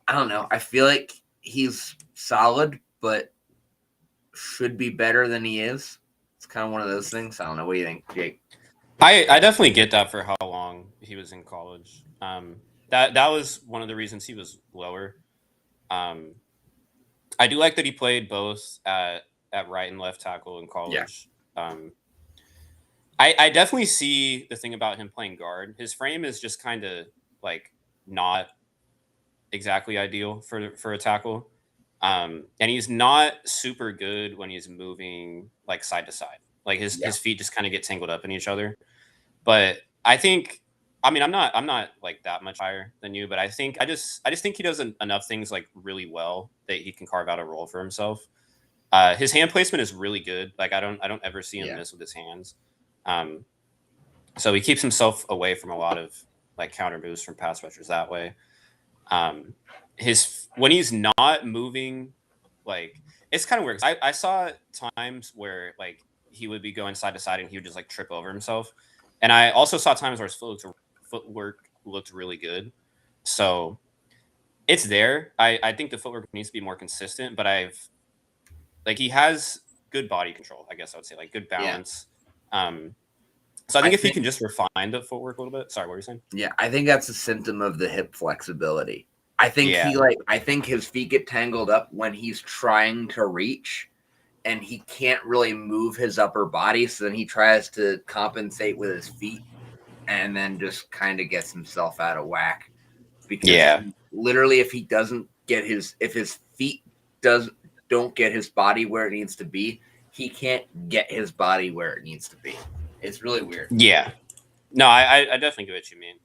I don't know. I feel like he's solid, but should be better than he is. It's kind of one of those things. I don't know. What do you think, Jake? I definitely get that for how long he was in college. That was one of the reasons he was lower. I do like that he played both at right and left tackle in college. Yeah. I definitely see the thing about him playing guard. His frame is just kind of like not exactly ideal for a tackle. And he's not super good when he's moving like side to side. Like his feet just kind of get tangled up in each other. But I think, I mean, I'm not like that much higher than you, but I just think he does enough things like really well that he can carve out a role for himself. His hand placement is really good. Like I don't ever see him miss with his hands. So he keeps himself away from a lot of like counter moves from pass rushers that way. When he's not moving, like it's kind of weird. I saw times where like he would be going side to side and he would just like trip over himself. And I also saw times where his footwork looked really good. So it's there. I think the footwork needs to be more consistent, but he has good body control, I guess I would say, like good balance. Yeah. So I think if he can just refine the footwork a little bit. Sorry, what were you saying? Yeah, I think that's a symptom of the hip flexibility. I think I think his feet get tangled up when he's trying to reach and he can't really move his upper body. So then he tries to compensate with his feet and then just kind of gets himself out of whack. Because literally if his feet don't get his body where it needs to be, he can't get his body where it needs to be. It's really weird. Yeah. No, I definitely get what you mean.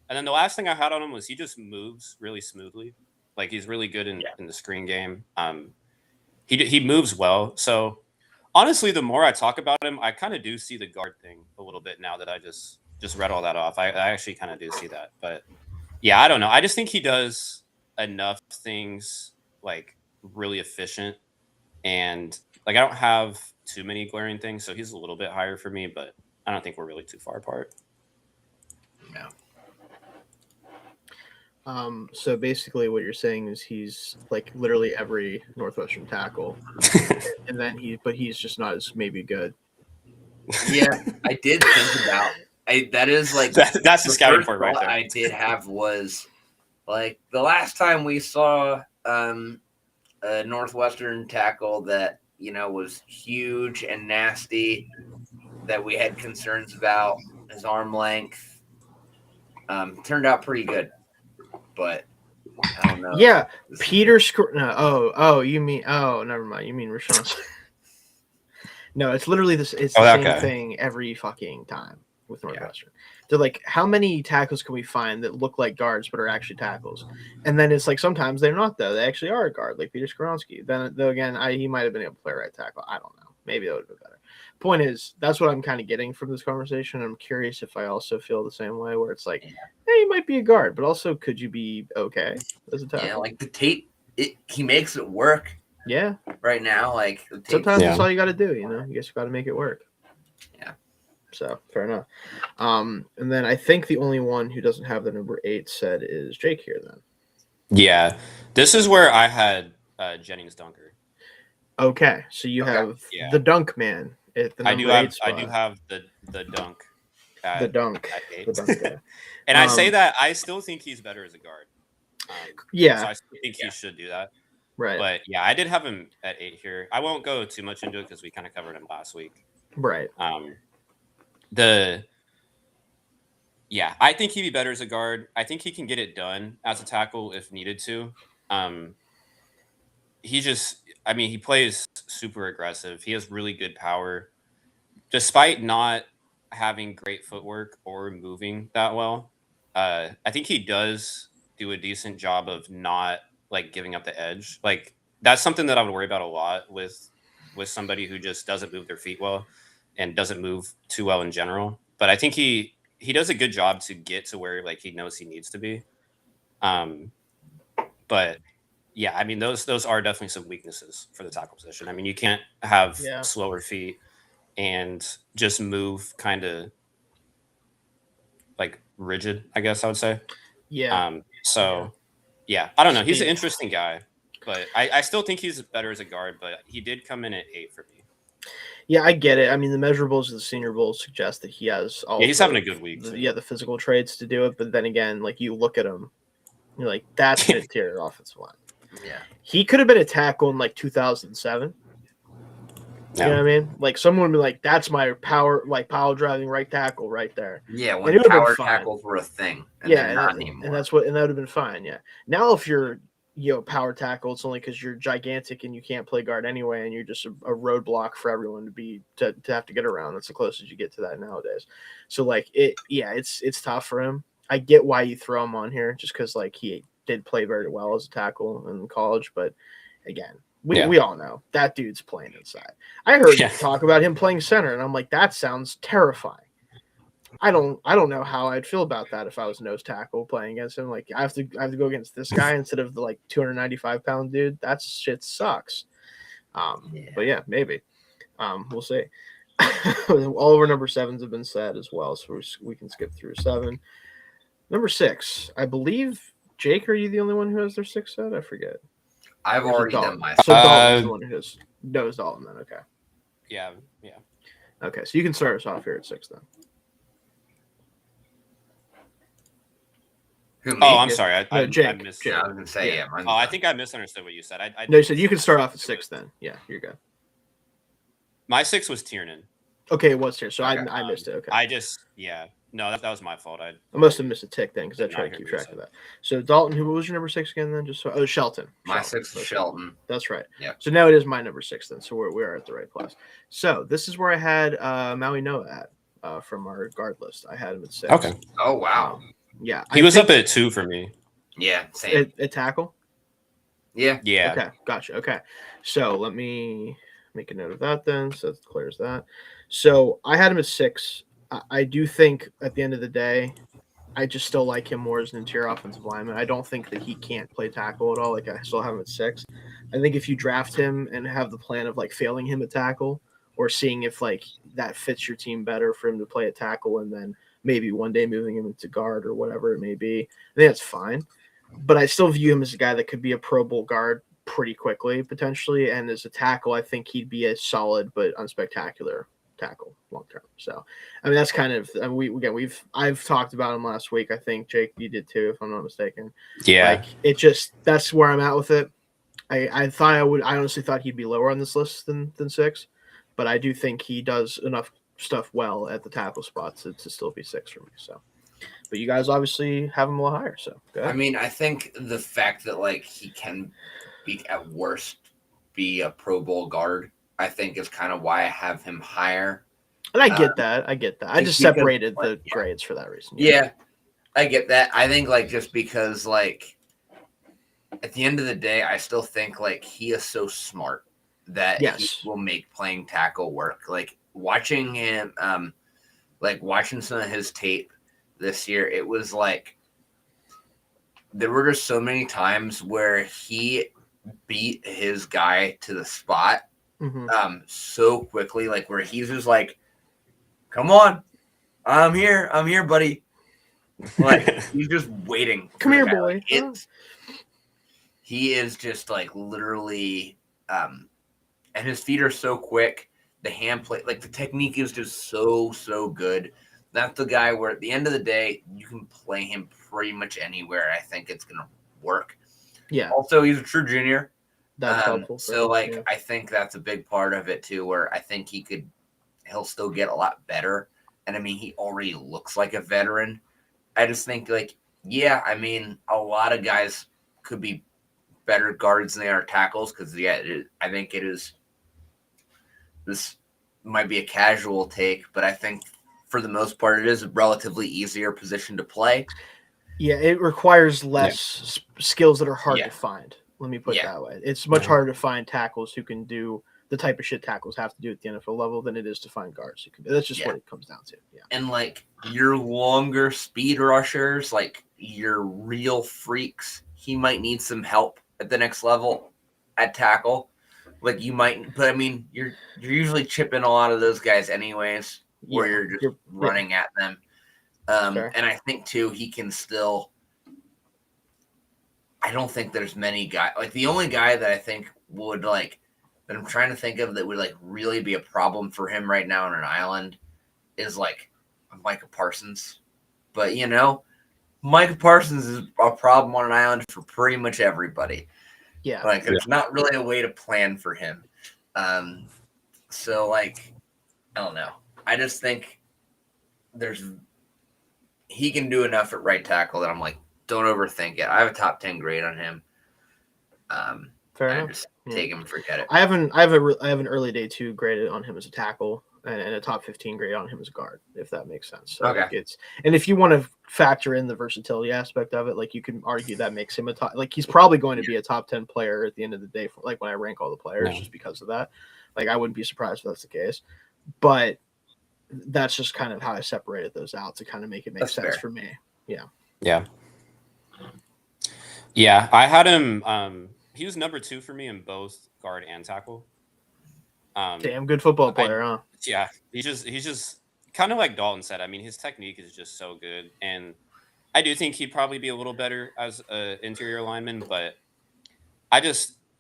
And then the last thing I had on him was he just moves really smoothly. Like he's really good in the screen game. He moves well. So honestly, the more I talk about him, I kind of do see the guard thing a little bit now that I just read all that off. I actually kind of do see that. But yeah, I don't know. I just think he does enough things like really efficient, and like I don't have too many glaring things, so he's a little bit higher for me, but I don't think we're really too far apart. No. So basically, what you're saying is he's like literally every Northwestern tackle, and then he's just not as maybe good. Yeah, I did think about. That is like that's the scouting first part right thought there. I did have was like the last time we saw a Northwestern tackle that was huge and nasty that we had concerns about his arm length. Turned out pretty good, but I don't know. Yeah, Peter you mean never mind. You mean Rashawn? No, it's literally this. It's the same thing every fucking time with Northwestern. Yeah. They're like, how many tackles can we find that look like guards but are actually tackles? And then it's like sometimes they're not though. They actually are a guard, like Peter Skoronski. Then though again, he might have been able to play right tackle. I don't know. Maybe that would have been better. Point is, that's what I'm kind of getting from this conversation. I'm curious if I also feel the same way, where it's like, hey, you might be a guard, but also could you be okay as a tackle? Yeah, like the tape, he makes it work. Yeah. Right now, like sometimes that's all you got to do. You guess you got to make it work. Yeah. So fair enough. And then I think the only one who doesn't have the number 8 said is Jake here. Then. Yeah, this is where I had Jennings Dunker. Okay, so you have the dunk man at the number 8 spot. I do have the dunk. The dunk. And I say that I still think he's better as a guard. So I still think he should do that. Right. But yeah, I did have him at 8 here. I won't go too much into it because we kind of covered him last week. Right. I think he'd be better as a guard. I think he can get it done as a tackle if needed to. He plays super aggressive. He has really good power. Despite not having great footwork or moving that well, I think he does do a decent job of not like giving up the edge. Like that's something that I would worry about a lot with somebody who just doesn't move their feet well and doesn't move too well in general. But I think he does a good job to get to where like he knows he needs to be. But yeah, I mean those are definitely some weaknesses for the tackle position. I mean you can't have slower feet and just move kind of like rigid, I guess I would say. Yeah. I don't know. He's an interesting guy, but I still think he's better as a guard, but he did come in at 8 for me. Yeah, I get it. I mean, the measurables of the Senior Bowl suggest that he has all he's having a good week. The physical traits to do it, but then again, like you look at him, you're like, that's an interior offensive line. Yeah. He could have been a tackle in like 2007. You know what I mean? Like someone would be like, "That's my pile driving right tackle right there." Yeah, when power tackles were a thing. And not anymore. And that would have been fine. Yeah. Now, if you're power tackle, it's only because you're gigantic and you can't play guard anyway, and you're just a roadblock for everyone to have to get around. That's the closest you get to that nowadays. So like it's tough for him. I get why you throw him on here, just because like he did play very well as a tackle in college, but again. We all know that dude's playing inside. I heard talk about him playing center, and I'm like, that sounds terrifying. I don't know how I'd feel about that if I was nose tackle playing against him. Like I have to go against this guy instead of the like 295-pound dude. That shit sucks. But yeah, maybe. We'll see. All of our number 7s have been said as well, so we can skip through 7. Number 6, I believe. Jake, are you the only one who has their 6 set? I forget. I've already done my. So Dalton's the one who knows Dalton then. Okay. Yeah. Okay, so you can start us off here at 6 then. Who, me? Oh, I'm sorry. Jake. I was gonna say I think I misunderstood what you said. No, you said you can start off at 6 then. Yeah, you're good. My 6 was Tiernan. Okay, it was here, so I missed it. Okay. No, that was my fault. I must have missed a tick then because I tried to keep track of that. So Dalton, what was your number 6 again then? Shelton. My 6 was Shelton. That's right. Yeah. So now it is my number 6 then. So we're at the right place. So this is where I had Maui Noah at from our guard list. I had him at 6. Okay. Oh wow. Yeah. He was up at 2 for me. Yeah. Same. At tackle. Yeah. Okay. Gotcha. Okay. So let me make a note of that then. So that clears that. So I had him at 6. I do think at the end of the day, I just still like him more as an interior offensive lineman. I don't think that he can't play tackle at all. Like I still have him at 6. I think if you draft him and have the plan of like failing him at tackle or seeing if like that fits your team better for him to play at tackle and then maybe one day moving him into guard or whatever it may be, I think that's fine. But I still view him as a guy that could be a Pro Bowl guard pretty quickly potentially. And as a tackle, I think he'd be a solid but unspectacular tackle long term. So, I mean, that's kind of I've talked about him last week. I think Jake, you did too, if I'm not mistaken. Yeah. Like that's where I'm at with it. I honestly thought he'd be lower on this list than 6, but I do think he does enough stuff well at the tackle spot to still be 6 for me. So, but you guys obviously have him a little higher. So, go ahead. I mean, I think the fact that like he can be at worst be a Pro Bowl guard, I think is kind of why I have him higher. And I get that. I just separated the grades for that reason. Yeah, I get that. I think like just because like at the end of the day, I still think like he is so smart that he will make playing tackle work. Like watching him, watching some of his tape this year, it was like there were just so many times where he beat his guy to the spot so quickly, like where he's just like, come on, I'm here, buddy. Like he's just waiting. Come here, boy. Like, he is just like literally, and his feet are so quick. The hand play, like the technique is just so good. That's the guy where at the end of the day, you can play him pretty much anywhere. I think it's gonna work. Yeah. Also, he's a true junior. That's helpful. So I think that's a big part of it too, where I think he'll still get a lot better. And I mean, he already looks like a veteran. I just think like, yeah, I mean, a lot of guys could be better guards than they are tackles. Cause I think it is, this might be a casual take, but I think for the most part, it is a relatively easier position to play. Yeah. It requires less skills that are hard to find. Let me put it that way. It's much harder to find tackles who can do the type of shit tackles have to do at the NFL level than it is to find guards who can do. That's just what it comes down to. Yeah. And like your longer speed rushers, like your real freaks, he might need some help at the next level at tackle. Like you might, but I mean, you're usually chipping a lot of those guys anyways, where you're just running at them. And I think too, he can still. I don't think there's many guys. Like the only guy that I think would like that I'm trying to think of that would like really be a problem for him right now on an island is like Micah Parsons. But you know, Micah Parsons is a problem on an island for pretty much everybody. Yeah. Like there's not really a way to plan for him. So like I don't know. I just think he can do enough at right tackle that I'm like, don't overthink it. I have a top 10 grade on him. Fair enough. Just take him and forget it. I have an early day 2 graded on him as a tackle and a top 15 grade on him as a guard, if that makes sense. So okay. And if you want to factor in the versatility aspect of it, like you can argue that makes him he's probably going to be a top 10 player at the end of the day. For, like when I rank all the players, just because of that. Like I wouldn't be surprised if that's the case, but that's just kind of how I separated those out to kind of make it make sense for me. Yeah. Yeah. Yeah, I had him. He was number 2 for me in both guard and tackle. Damn good football player, huh? Yeah, he's just kind of like Dalton said. I mean, his technique is just so good, and I do think he'd probably be a little better as an interior lineman. But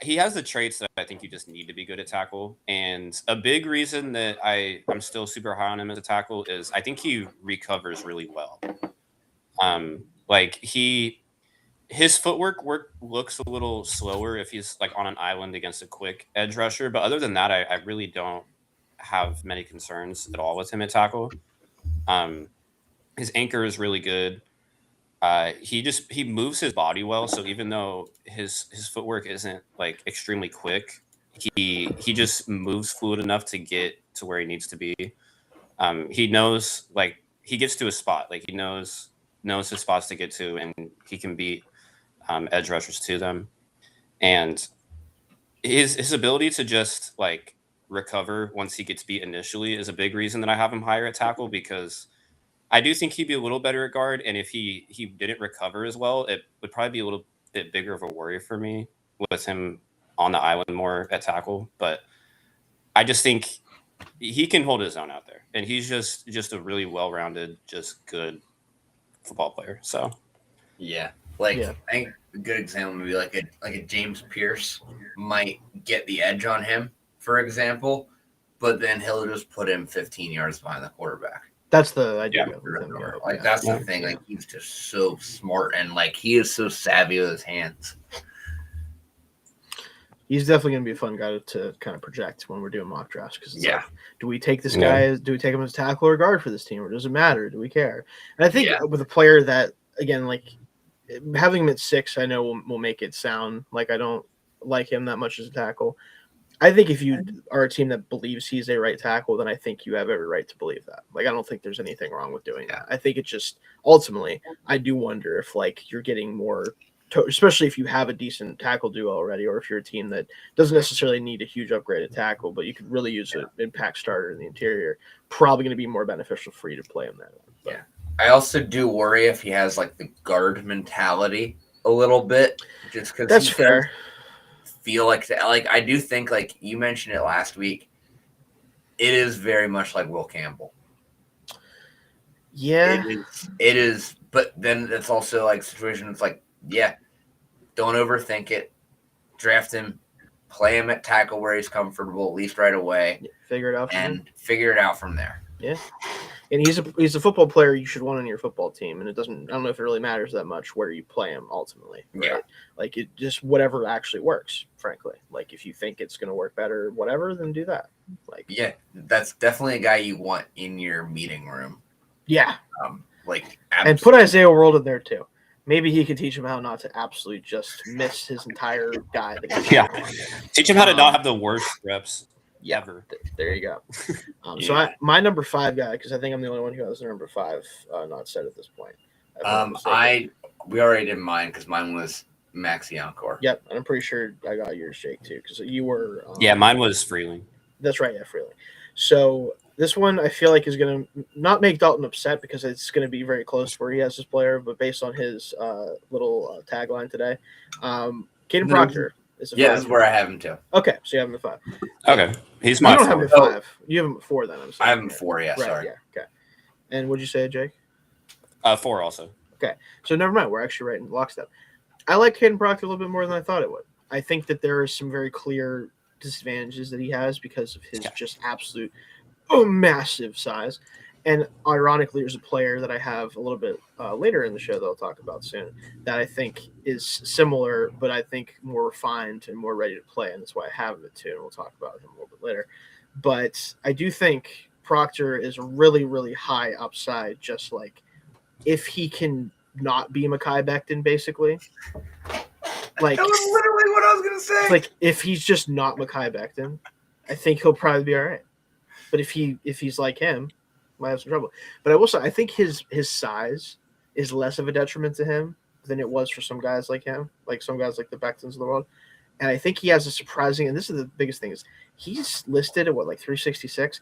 he has the traits that I think you just need to be good at tackle. And a big reason that I'm still super high on him as a tackle is I think he recovers really well. His footwork looks a little slower if he's like on an island against a quick edge rusher. But other than that, I really don't have many concerns at all with him at tackle. His anchor is really good. He moves his body well. So even though his footwork isn't like extremely quick, he just moves fluid enough to get to where he needs to be. He knows, like, he gets to a spot. Like he knows his spots to get to, and he can beat edge rushers to them. And his ability to just like recover once he gets beat initially is a big reason that I have him higher at tackle, because I do think he'd be a little better at guard, and if he didn't recover as well, it would probably be a little bit bigger of a worry for me with him on the island more at tackle. But I just think he can hold his own out there, and he's just a really well-rounded, just good football player. So Yeah. Yeah. I think a good example would be like a James Pierce might get the edge on him, for example, but then he'll just put him 15 yards behind the quarterback. That's the idea. Yeah. With him, yeah. Like that's the thing. Like he's just so smart, and like he is so savvy with his hands. He's definitely going to be a fun guy to kind of project when we're doing mock drafts, because it's like, do we take this guy do we take him as tackle or guard for this team, or does it matter? Do we care? And I think with a player that, again, like having him at 6, I know will make it sound like I don't like him that much as a tackle. I think if you are a team that believes he's a right tackle, then I think you have every right to believe that. Like, I don't think there's anything wrong with doing that. I think it just, ultimately, I do wonder if, like, you're getting more, especially if you have a decent tackle duo already, or if you're a team that doesn't necessarily need a huge upgrade at tackle, but you could really use an impact starter in the interior, probably going to be more beneficial for you to play him that way. But, I also do worry if he has like the guard mentality a little bit, just because that's fair. Feel like I do think, like you mentioned it last week, it is very much like Will Campbell. Yeah, it is. But then it's also like situations like, don't overthink it. Draft him, play him at tackle where he's comfortable, at least right away. Figure it out figure it out from there. Yeah. And he's a football player you should want on your football team, and I don't know if it really matters that much where you play him ultimately. Right? Yeah. Like, it just whatever actually works, frankly. Like, if you think it's going to work better, whatever, then do that. Like, that's definitely a guy you want in your meeting room. Yeah. And put Isaiah World in there too. Maybe he could teach him how not to absolutely just miss his entire guy. Teach him how to not have the worst reps. Ever. There you go. So my number 5 guy, because I think I'm the only one who has the number 5 not set at this point. We already did mine because mine was Max Yankor. Yep, and I'm pretty sure I got yours, Jake, too, because you were. Mine was Freeling. That's right, Freeling. So this one I feel like is going to not make Dalton upset, because it's going to be very close where he has his player, but based on his little tagline today, Caden Proctor. That's where I have him too. Okay, so you have him at 5. Okay, he's my. You don't have him at 5. You have him at 4 then. I have him at 4. Yeah, right, sorry. Yeah, okay. And what'd you say, Jake? 4 also. Okay, so never mind. We're actually right in lockstep. I like Caden Proctor a little bit more than I thought it would. I think that there are some very clear disadvantages that he has because of his just absolute massive size. And ironically, there's a player that I have a little bit later in the show that I'll talk about soon that I think is similar, but I think more refined and more ready to play. And that's why I have him at 2, and we'll talk about him a little bit later. But I do think Proctor is a really, really high upside, just like if he can not be Mekhi Becton, basically. Like, that was literally what I was going to say. Like, if he's just not Mekhi Becton, I think he'll probably be all right. But if he's like him, might have some trouble. But I will say, I think his size is less of a detriment to him than it was for some guys like him, like some guys like the Bectons of the world. And I think he has a surprising, and this is the biggest thing, is he's listed at 366.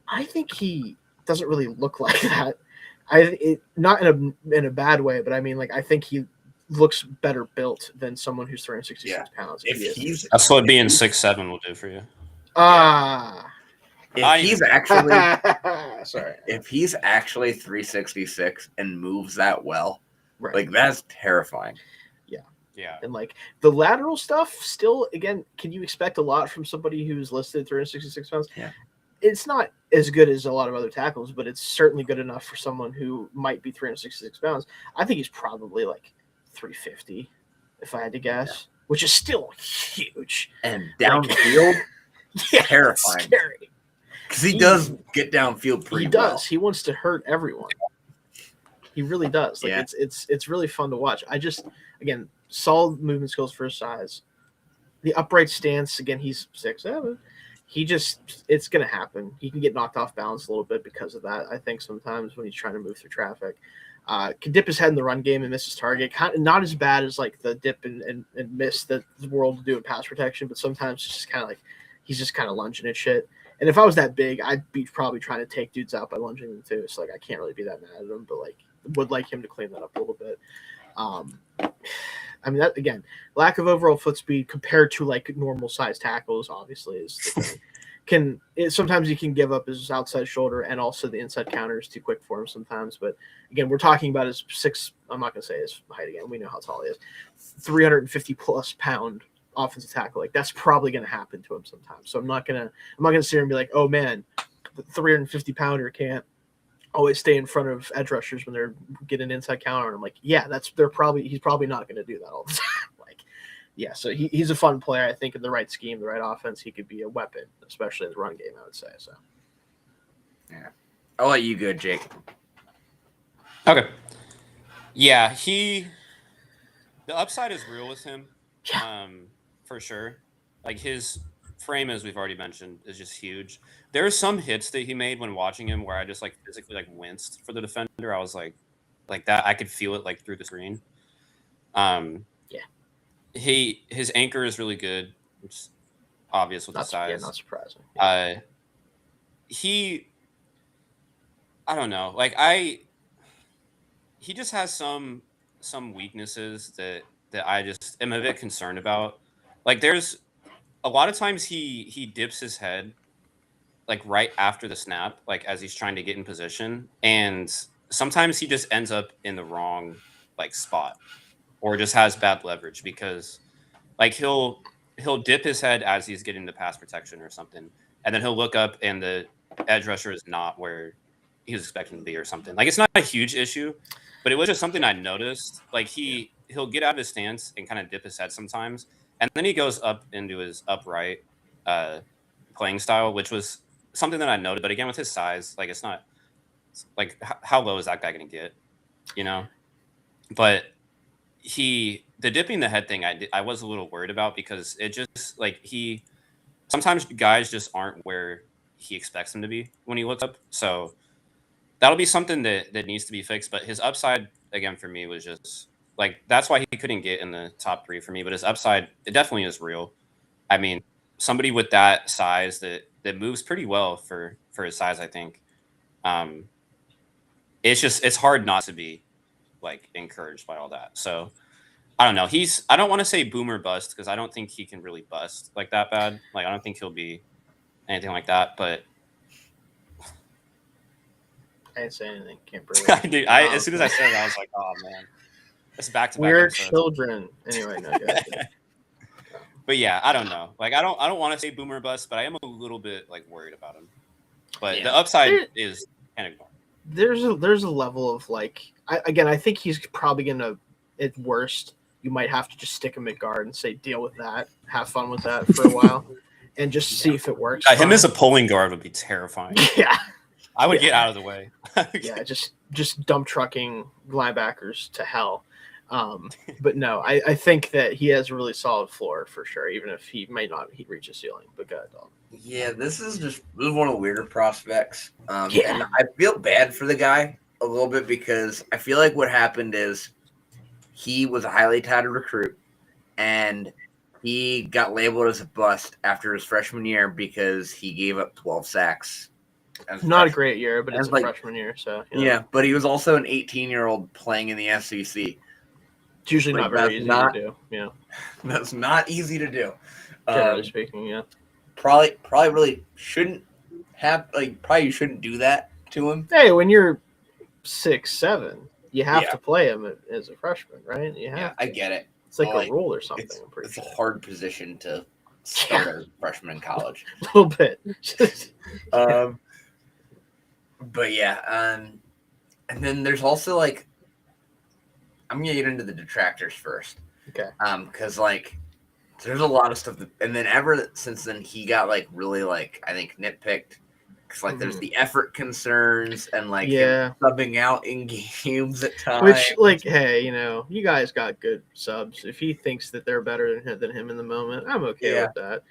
I think he doesn't really look like that. Not in a bad way, but I mean, like, I think he looks better built than someone who's 366 pounds. That's what being 6'7" will do for you. If he's actually if he's actually 366 and moves that well, right, like, that's terrifying. Yeah. And like the lateral stuff, still, again, can you expect a lot from somebody who's listed 366 pounds? Yeah. It's not as good as a lot of other tackles, but it's certainly good enough for someone who might be 366 pounds. I think he's probably like 350, if I had to guess, which is still huge. And downfield, terrifying. Scary. Because he does get downfield pretty well. He does. He wants to hurt everyone. He really does. Like, it's really fun to watch. I just, again, solid movement skills for his size. The upright stance, again, he's 6'7". It's going to happen. He can get knocked off balance a little bit because of that, I think, sometimes when he's trying to move through traffic. Can dip his head in the run game and miss his target. Not as bad as like the dip and miss that the world will do in pass protection, but sometimes it's just kind of like he's just kind of lunging at shit. And if I was that big, I'd be probably trying to take dudes out by lunging them too. So like I can't really be that mad at him, but like would like him to clean that up a little bit. I mean that again, lack of overall foot speed compared to like normal size tackles obviously is the thing. Sometimes you can give up his outside shoulder and also the inside counter is too quick for him sometimes. But again, we're talking about his I'm not gonna say his height again. We know how tall he is. 350 plus pound offensive tackle. Like that's probably gonna happen to him sometimes. So I'm not gonna sit here and be like, oh man, the 350 pounder can't always stay in front of edge rushers when they're getting an inside counter. And I'm like, yeah, he's probably not going to do that all the time. Like, yeah, so he's a fun player. I think in the right scheme, the right offense, he could be a weapon, especially in the run game, I would say. So, yeah, I'll let you go, Jake. Okay. Yeah, the upside is real with him, for sure. Like his frame, as we've already mentioned, is just huge. There are some hits that he made when watching him where I just like physically like winced for the defender. I was like that. I could feel it like through the screen. His anchor is really good. It's obvious with the size. Yeah, not surprising. I don't know. Like he just has some weaknesses that I just am a bit concerned about. Like there's a lot of times he dips his head like right after the snap, like as he's trying to get in position, and sometimes he just ends up in the wrong like spot or just has bad leverage because like he'll dip his head as he's getting the pass protection or something, and then he'll look up and the edge rusher is not where he was expecting to be or something. Like it's not a huge issue, but it was just something I noticed. Like he'll get out of his stance and kind of dip his head sometimes, and then he goes up into his upright playing style, which was something that I noted. But again, with his size, like it's not like how low is that guy going to get, you know? But the dipping the head thing, I was a little worried about because it just like sometimes guys just aren't where he expects them to be when he looks up. So that'll be something that needs to be fixed. But his upside, again, for me was just like, that's why he couldn't get in the top 3 for me. But his upside, it definitely is real. I mean, somebody with that size that moves pretty well for his size, I think. It's hard not to be like encouraged by all that. So I don't know. I don't want to say boomer bust because I don't think he can really bust like that bad. Like I don't think he'll be anything like that. But I didn't say anything. Can't believe it. As soon as I said it, I was like, oh man, it's back to back. We're children. Anyway, no, guys. But yeah, I don't know. Like I don't want to say boomer bust, but I am a little bit like worried about him. But the upside is kind of gone. There's a level of like I think he's probably gonna at worst you might have to just stick him at guard and say deal with that, have fun with that for a while, and just see if it works. Him as a pulling guard would be terrifying. Yeah, I would get out of the way. Yeah, just dump trucking linebackers to hell. But no, I think that he has a really solid floor for sure, even if he might not reach a ceiling. But go ahead, Dalton. Yeah, this is one of the weirder prospects. And I feel bad for the guy a little bit because I feel like what happened is he was a highly touted recruit and he got labeled as a bust after his freshman year because he gave up 12 sacks. Not a great year, but it's a freshman year. So yeah, but he was also an 18-year-old playing in the SEC. It's usually not very easy to do. Yeah, that's not easy to do. Generally speaking, yeah. Probably really shouldn't have probably you shouldn't do that to him. Hey, when you're 6'7", you have to play him as a freshman, right? Yeah, I get it. It's like a rule or something. I'm pretty sure. It's a hard position to start as a freshman in college. A little bit. But yeah, and then there's also I'm gonna get into the detractors first. Okay. Because there's a lot of stuff and then ever since then he got really I think nitpicked because there's the effort concerns and him subbing out in games at times. Which hey, you guys got good subs. If he thinks that they're better than him in the moment, I'm okay with that.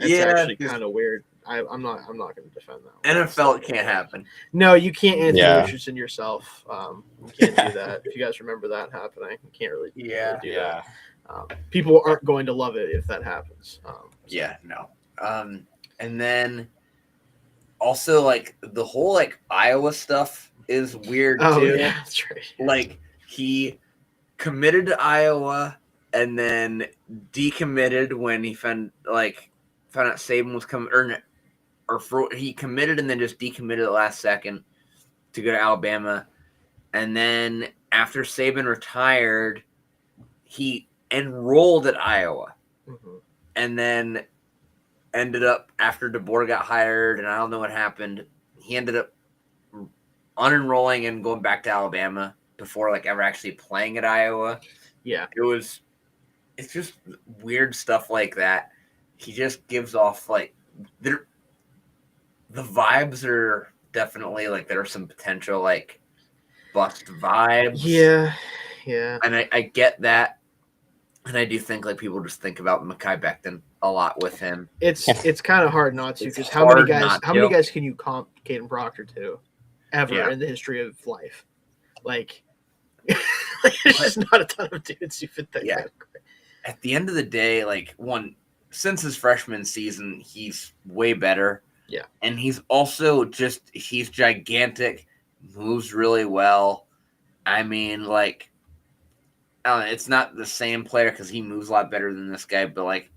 It's actually kind of weird. I'm not going to defend that one. NFL, it can't happen. No, you can't Anthony Richardson yourself. You can't do that. If you guys remember that happening, you can't really do that. People aren't going to love it if that happens. Yeah, no. And then also like the whole like Iowa stuff is weird too. Yeah, that's right. Like he committed to Iowa and then decommitted when he found out Saban was coming, he committed and then just decommitted at the last second to go to Alabama. And then after Saban retired, he enrolled at Iowa. Mm-hmm. And then ended up, after DeBoer got hired, and I don't know what happened, he ended up unenrolling and going back to Alabama before like ever actually playing at Iowa. Yeah. It's just weird stuff like that. He just gives off like the vibes are definitely like there are some potential like bust vibes. Yeah. And I get that. And I do think like people just think about Mekhi Becton a lot with him. It's kind of hard not to, It's because how many hard guys can you comp Caden Proctor to ever in the history of life? Like, there's just not a ton of dudes who fit that category. At the end of the day, like since his freshman season, he's way better. Yeah. And he's also he's gigantic, moves really well. I mean, like, it's not the same player because he moves a lot better than this guy, but like,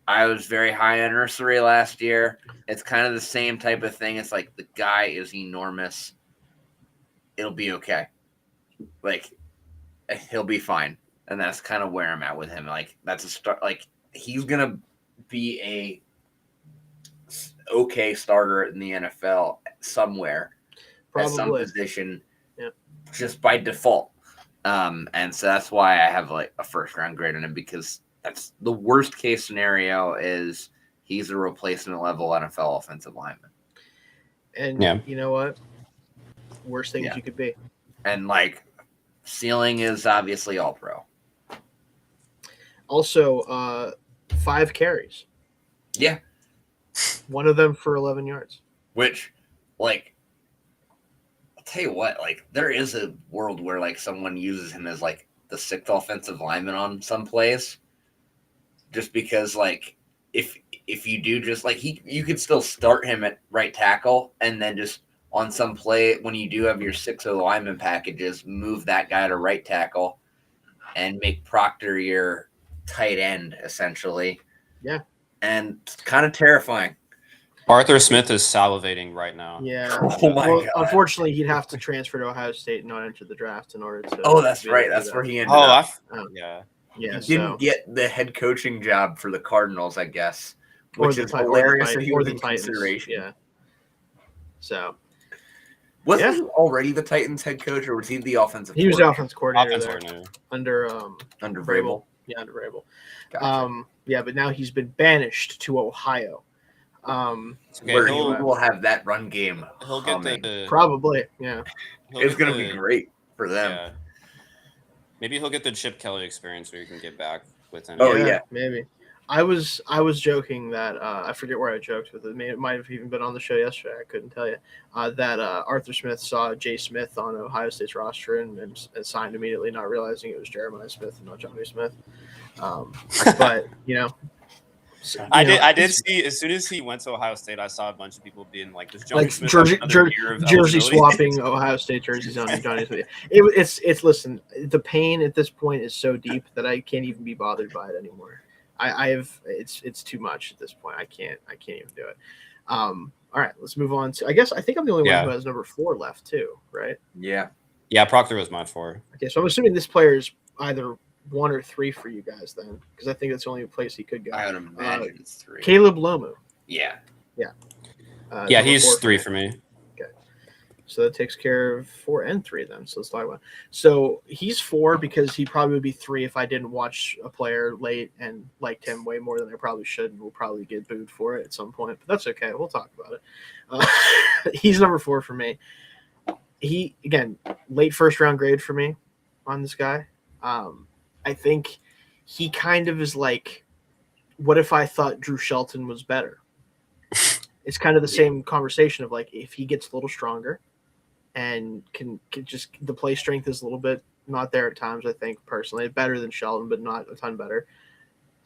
I was very high on Nursery last year. It's kind of the same type of thing. It's like the guy is enormous. It'll be okay. Like, he'll be fine. And that's kind of where I'm at with him. Like, that's a start. Like, he's going to be a okay starter in the NFL somewhere. Probably. At some position. Yeah. Just by default. And so that's why I have like a first round grade on him, because that's the worst case scenario is he's a replacement level NFL offensive lineman. And you know what? Worst things you could be. And like ceiling is obviously all pro. Also, 5 carries. Yeah. One of them for 11 yards. Which, like, I'll tell you what, like, there is a world where like someone uses him as like the 6th offensive lineman on some plays. Just because, like, if you do just like you could still start him at right tackle and then just on some play when you do have your 6-0 lineman packages, move that guy to right tackle and make Proctor your tight end essentially. Yeah, and it's kind of terrifying. Arthur Smith is salivating right now. Yeah. Oh my God. Unfortunately, he'd have to transfer to Ohio State and not enter the draft in order to. Oh, that's right. That's where he ended up. Yeah. Yeah, he didn't get the head coaching job for the Cardinals, I guess, which is hilarious that he was in consideration. Yeah. So. Wasn't he already the Titans head coach, or was he the offensive? He was the offensive coordinator under Vrabel. Yeah, under Vrabel. Gotcha. Yeah, but now he's been banished to Ohio. Where he will have that run game. He'll get probably. Yeah. It's going to be great for them. Yeah. Maybe he'll get the Chip Kelly experience where you can get back with him. Oh yeah, maybe. I was joking that I forget where I joked with it. It might have even been on the show yesterday. I couldn't tell you that Arthur Smith saw Jay Smith on Ohio State's roster and signed immediately, not realizing it was Jeremiah Smith and not Johnny Smith. But I did see as soon as he went to Ohio State, I saw a bunch of people being like, "Does Johnny Smith jersey swapping Ohio State jerseys on Johnny Smith?" It's listen. The pain at this point is so deep that I can't even be bothered by it anymore. It's too much at this point. I can't even do it. All right, let's move on to. I think I'm the only one who has number 4 left too, right? Yeah. Yeah, Proctor was my 4. Okay, so I'm assuming this player is either 1 or 3 for you guys then, because I think that's the only place he could go. I would imagine it's 3. Caleb Lomu. Yeah. Yeah, he's 3 for me. Okay, so that takes care of 4 and 3 then. So let's talk about. So he's 4 because he probably would be 3 if I didn't watch a player late and liked him way more than I probably should, and we'll probably get booed for it at some point. But that's okay. We'll talk about it. He's number 4 for me. He again late first round grade for me on this guy. I think he kind of is like, what if I thought Drew Shelton was better? It's kind of the same conversation of like, if he gets a little stronger and can just the play strength is a little bit not there at times. I think personally better than Shelton, but not a ton better.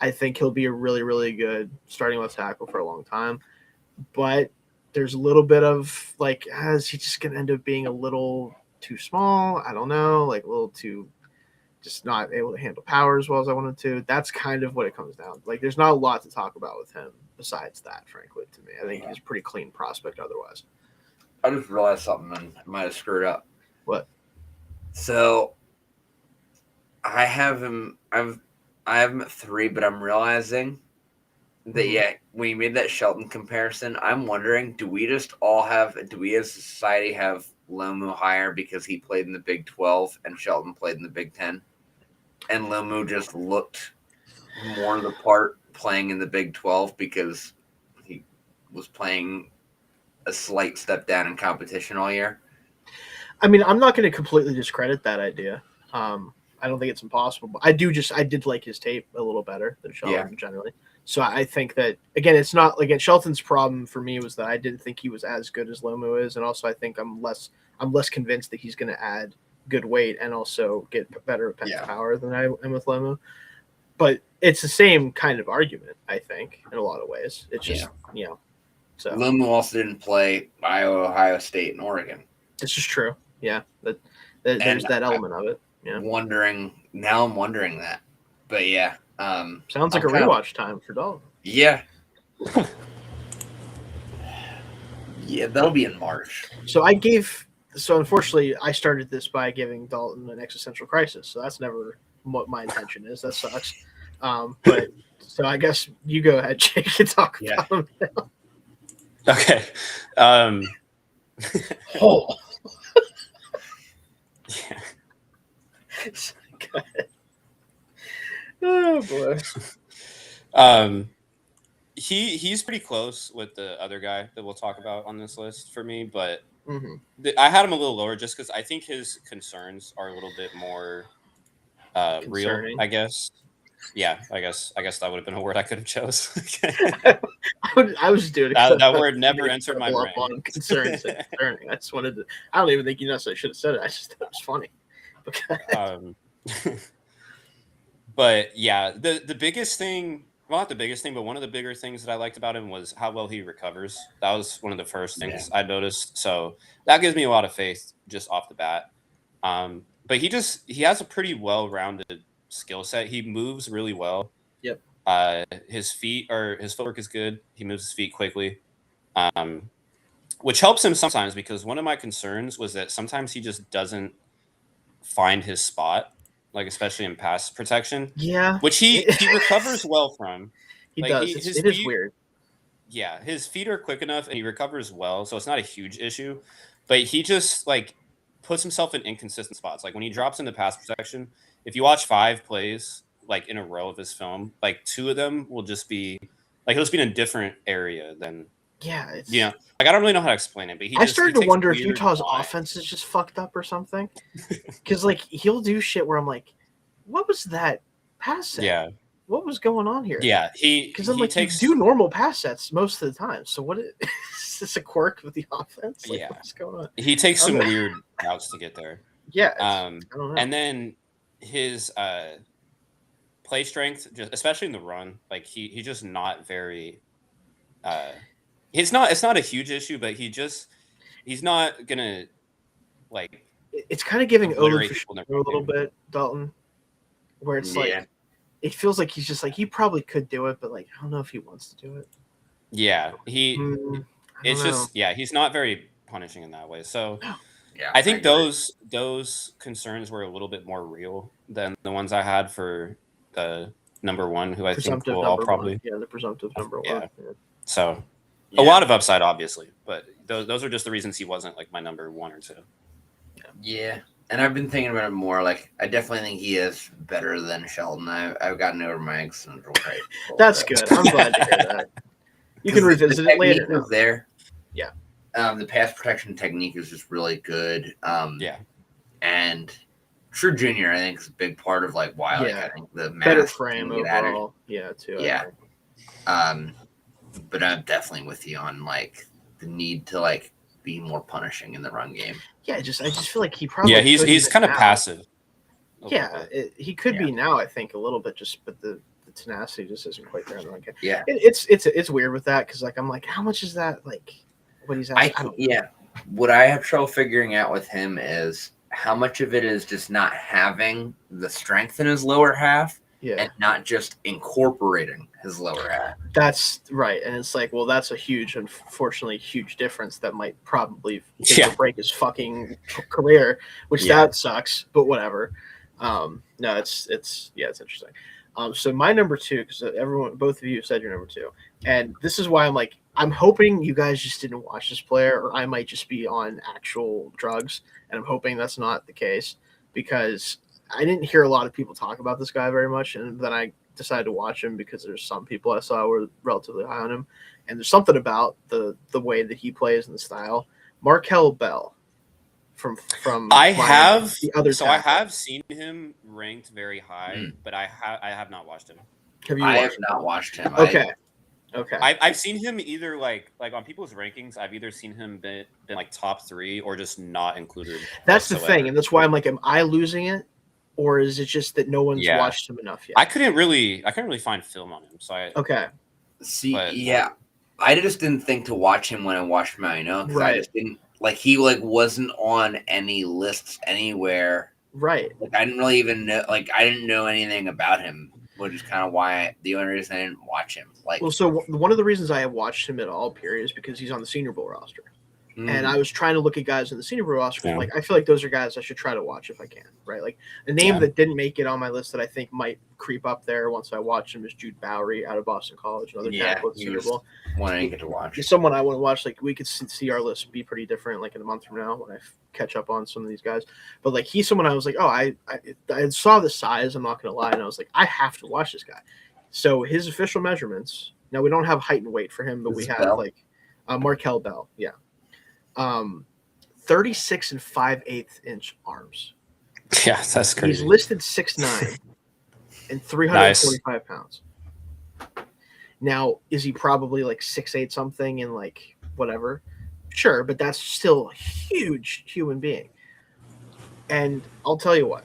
I think he'll be a really, really good starting left tackle for a long time. But there's a little bit of like, is he just going to end up being a little too small? I don't know, like a little too just not able to handle power as well as I wanted to. That's kind of what it comes down to. Like, there's not a lot to talk about with him besides that, frankly, to me. I think he's a pretty clean prospect otherwise. I just realized something and I might have screwed up. What? So I have him at 3, but I'm realizing that when you made that Shelton comparison, I'm wondering, do we as a society have Lomu higher because he played in the Big 12 and Shelton played in the Big 10? And Lomu just looked more the part playing in the Big 12 because he was playing a slight step down in competition all year. I mean, I'm not going to completely discredit that idea. I don't think it's impossible, but I did like his tape a little better than Shelton generally. So I think that, again, it's not like Shelton's problem for me was that I didn't think he was as good as Lomu is, and also I think I'm less convinced that he's going to add good weight and also get better power than I am with Lomu. But it's the same kind of argument, I think, in a lot of ways. It's just So Lomu also didn't play Iowa, Ohio State, and Oregon. This is true. Yeah, there's that element of it. Yeah. I'm wondering that, but yeah. Sounds like a rewatch time for Dalton. Yeah. Yeah, that'll be in March. So unfortunately, I started this by giving Dalton an existential crisis. So that's never what my intention is. That sucks. But so I guess you go ahead, Jake, and talk about him now. Okay. Oh. Yeah. Go ahead. Oh boy. He's pretty close with the other guy that we'll talk about on this list for me, but Mm-hmm. I had him a little lower just because I think his concerns are a little bit more real, I guess. Yeah, I guess that would have been a word I could have chose. I was doing that word never entered my brain. On concerns and concerning. I just wanted to. I don't even think you necessarily should have said it. I just thought it was funny. But yeah, the biggest thing. Well, not the biggest thing, but one of the bigger things that I liked about him was how well he recovers. That was one of the first things I noticed. So that gives me a lot of faith just off the bat. But he has a pretty well-rounded skill set. He moves really well. Yep. His footwork is good. He moves his feet quickly, which helps him sometimes because one of my concerns was that sometimes he just doesn't find his spot. Like especially in pass protection, which he recovers well from. He does. It is weird. Yeah, his feet are quick enough, and he recovers well, so it's not a huge issue. But he just like puts himself in inconsistent spots. Like when he drops into pass protection, if you watch 5 plays like in a row of his film, like 2 of them will just be like he'll just be in a different area than. Like I don't really know how to explain it, but I started to wonder if Utah's offense is just fucked up or something. Because like he'll do shit where I'm like, what was that pass set? Yeah. What was going on here? Yeah, because I'm like, you do normal pass sets most of the time. So what is this a quirk with the offense? Like, what's going on? He takes some weird routes to get there. Yeah. I don't know. And then his play strength, just especially in the run, like he's just not very. It's not a huge issue, but he's not gonna like. It's kind of giving Odin a little bit, Dalton, where it's like it feels like he's just like he probably could do it, but like I don't know if he wants to do it. Yeah, he's not very punishing in that way. So I think those concerns were a little bit more real than the ones I had for the number 1, who I think will all probably the presumptive number 1. Yeah. So. A lot of upside, obviously, but those are just the reasons he wasn't like my number 1 or 2. Yeah, and I've been thinking about it more. Like, I definitely think he is better than Shelton. I've gotten over my existential crisis. That's good. I'm glad to hear that. You can revisit it later. Is there? Yeah. The pass protection technique is just really good. And True Junior, I think, is a big part of like why I think the better frame overall. Yeah, too. Yeah. But I'm definitely with you on like the need to like be more punishing in the run game. Yeah, I just feel like he probably he's kind of passive. Yeah, he could be now. I think a little bit, but the the tenacity just isn't quite there. Like, Yeah. It's weird with that because like I'm like, how much is that like what he's asking? What I have trouble figuring out with him is how much of it is just not having the strength in his lower half and not just incorporating his lower half. That's right. And it's like, well, that's a unfortunately huge difference that might probably break his fucking career, which that sucks, but whatever. No, it's interesting. So my number 2, because both of you said your number 2, and this is why I'm like, I'm hoping you guys just didn't watch this player, or I might just be on actual drugs, and I'm hoping that's not the case, because I didn't hear a lot of people talk about this guy very much, and then I decided to watch him because there's some people I saw were relatively high on him, and there's something about the way that he plays and the style. Markel Bell from I have the other so tackle. I have seen him ranked very high, but I have not watched him. I have not watched him. Okay. I've seen him either like on people's rankings. I've either seen him been like top 3 or just not included. That's whatsoever. The thing, and that's why I'm like, am I losing it, or is it just that no one's watched him enough yet? I couldn't really find film on him, so I I just didn't think to watch him when I watched him. I know, because I just didn't like he wasn't on any lists anywhere. Right. Like I didn't really even know. Like I didn't know anything about him, which is kind of why the only reason I didn't watch him. Like, well, so one of the reasons I have watched him at all, period, is because he's on the Senior Bowl roster. And I was trying to look at guys in the Senior Bowl roster. Yeah. Like, I feel like those are guys I should try to watch if I can, right? Like, a name that didn't make it on my list that I think might creep up there once I watch him is Jude Bowery out of Boston College, another tackle at the Senior Bowl. One I get to watch. He's someone I want to watch. Like, we could see our list be pretty different, like, in a month from now when I catch up on some of these guys. But, like, he's someone I was like, oh, I saw the size, I'm not going to lie, and I was like, I have to watch this guy. So his official measurements, now we don't have height and weight for him, but we have, like, Markel Bell, 36 and 5/8 inch arms. Yeah, that's crazy. He's listed 6'9" and 345 pounds. Now, is he probably like 6'8" something and like whatever? Sure, but that's still a huge human being. And I'll tell you what,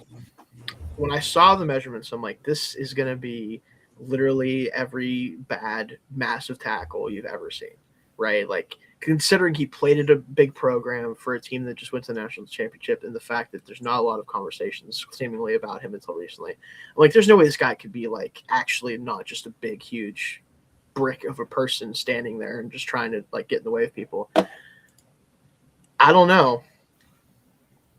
when I saw the measurements, I'm like, this is going to be literally every bad massive tackle you've ever seen, right? Like, considering he played at a big program for a team that just went to the national championship, and the fact that there's not a lot of conversations seemingly about him until recently, like, there's no way this guy could be like actually not just a big, huge brick of a person standing there and just trying to like get in the way of people. I don't know.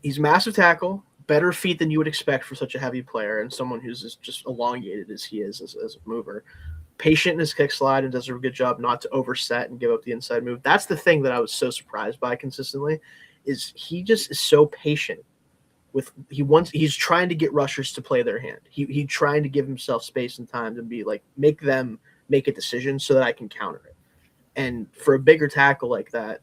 He's massive tackle, better feet than you would expect for such a heavy player, and someone who's just elongated as he is as a mover. Patient in his kick slide and does a good job not to overset and give up the inside move. That's the thing that I was so surprised by consistently, is he just is so patient with he's trying to get rushers to play their hand. He trying to give himself space and time to be like, make them make a decision so that I can counter it. And for a bigger tackle like that,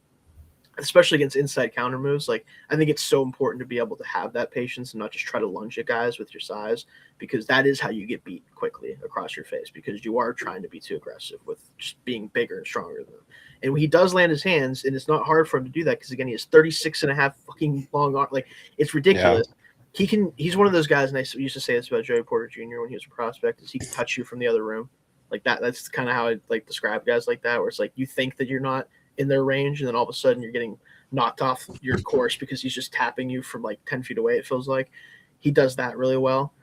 especially against inside counter moves, like, I think it's so important to be able to have that patience and not just try to lunge at guys with your size, because that is how you get beat quickly across your face, because you are trying to be too aggressive with just being bigger and stronger than them. And when he does land his hands, and it's not hard for him to do that, because again, he has 36 and a half fucking long arms. Like, it's ridiculous. Yeah. He's one of those guys, and I used to say this about Joey Porter Jr. when he was a prospect, is he can touch you from the other room. Like that. That's kind of how I like describe guys like that, where it's like you think that you're not in their range, and then all of a sudden you're getting knocked off your course because he's just tapping you from like 10 feet away. It feels like he does that really well.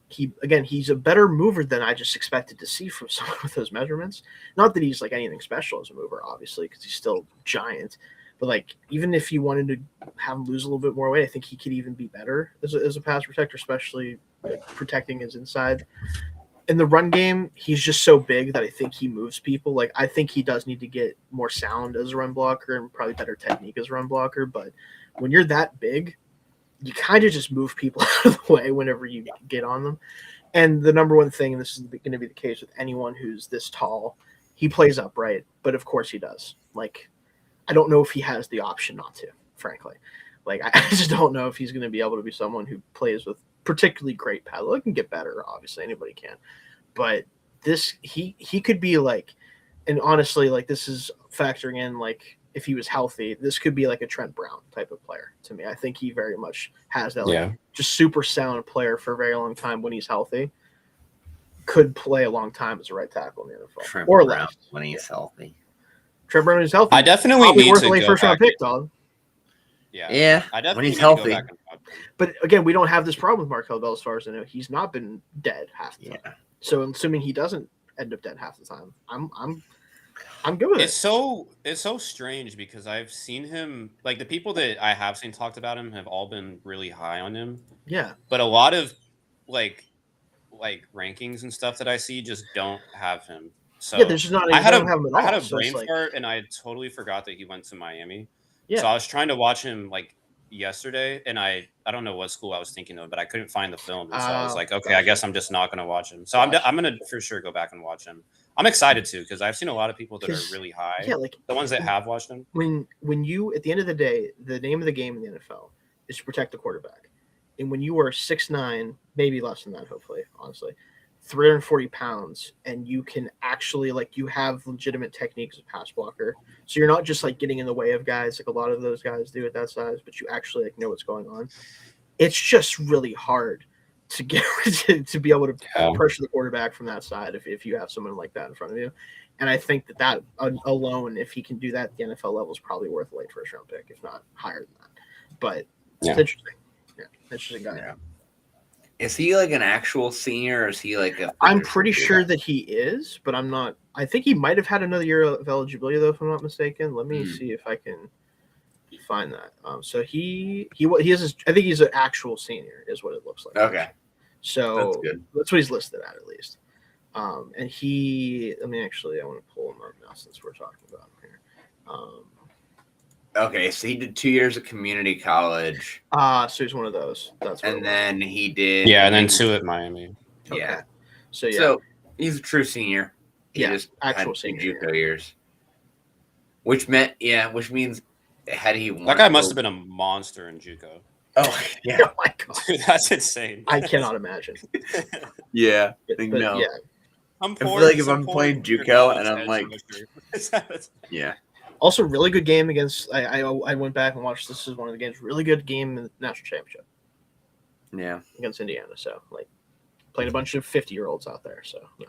He's a better mover than I just expected to see from someone with those measurements. Not that he's like anything special as a mover, obviously, because he's still giant. But like, even if you wanted to have him lose a little bit more weight, I think he could even be better as a pass protector, especially like protecting his inside. In the run game, he's just so big that I think he moves people. Like, I think he does need to get more sound as a run blocker and probably better technique as a run blocker. But when you're that big, you kind of just move people out of the way whenever you get on them. And the number one thing, and this is going to be the case with anyone who's this tall, he plays upright. But of course he does. Like, I don't know if he has the option not to, frankly. Like, I just don't know if he's going to be able to be someone who plays with particularly great paddle. It can get better, obviously, anybody can, but this he could be like, and honestly, like, this is factoring in like if he was healthy, this could be like a Trent Brown type of player to me. I think he very much has that, like, just super sound player for a very long time when he's healthy. could play a long time as a right tackle in the NFL Trevor or Brown left. when he's healthy. Trevor Brown is healthy. I definitely Probably need worth to a late go first round back pick, and- dog. Yeah, I when definitely he's need to go healthy. back and watch him. But again, we don't have this problem with Markel Bell as far as I know. He's not been dead half the time. Yeah. So assuming he doesn't end up dead half the time, I'm good with It's so strange because I've seen him, like the people that I have seen talked about him have all been really high on him, Yeah. but a lot of like rankings and stuff that I see just don't have him. So Yeah, there's just not. I had they don't have him at all. I had a so it's brain like, fart and I totally forgot that he went to Miami. yeah. So I was trying to watch him like yesterday, and I don't know what school I was thinking of, but I couldn't find the film, and so I was like, okay, I guess I'm just not going to watch him. So I'm going to for sure go back and watch him. I'm excited too because I've seen a lot of people that are really high. Yeah, like the ones that have watched him. When you at the end of the day, the name of the game in the NFL is to protect the quarterback, and when you are 6'9", maybe less than that, hopefully, honestly, 340 pounds, and you can actually you have legitimate techniques as a pass blocker. So you're not just getting in the way of guys like a lot of those guys do at that size, but you actually know what's going on. It's just really hard to get to be able to pressure the quarterback from that side if you have someone like that in front of you. And I think that alone, if he can do that at the NFL level, is probably worth a late first round pick, if not higher than that. But it's interesting. Yeah, interesting guy. Yeah. Is he an actual senior, or is he a? I'm pretty sure that he is, but I'm not. I think he might have had another year of eligibility, though, if I'm not mistaken. Let me see if I can find that. So he is. I think he's an actual senior, is what it looks like. Okay. So that's good. That's what he's listed at least. And he. I want to pull him up now since we're talking about him here. Okay, so he did 2 years at community college. So he's one of those. And then he did. Yeah, and then 2 at Miami. Yeah. Okay. So So he's a true senior. He just actual had senior JUCO years. Which means had he won, that guy must have been a monster in JUCO. Oh yeah. Oh my god. Dude, that's insane. I cannot imagine. Yeah. But no. yeah. I feel like if I'm playing JUCO and I'm yeah. Also, really good game against. I went back and watched. This is one of the games. Really good game in the national championship. Yeah. Against Indiana. So playing a bunch of 50-year-olds out there. So no,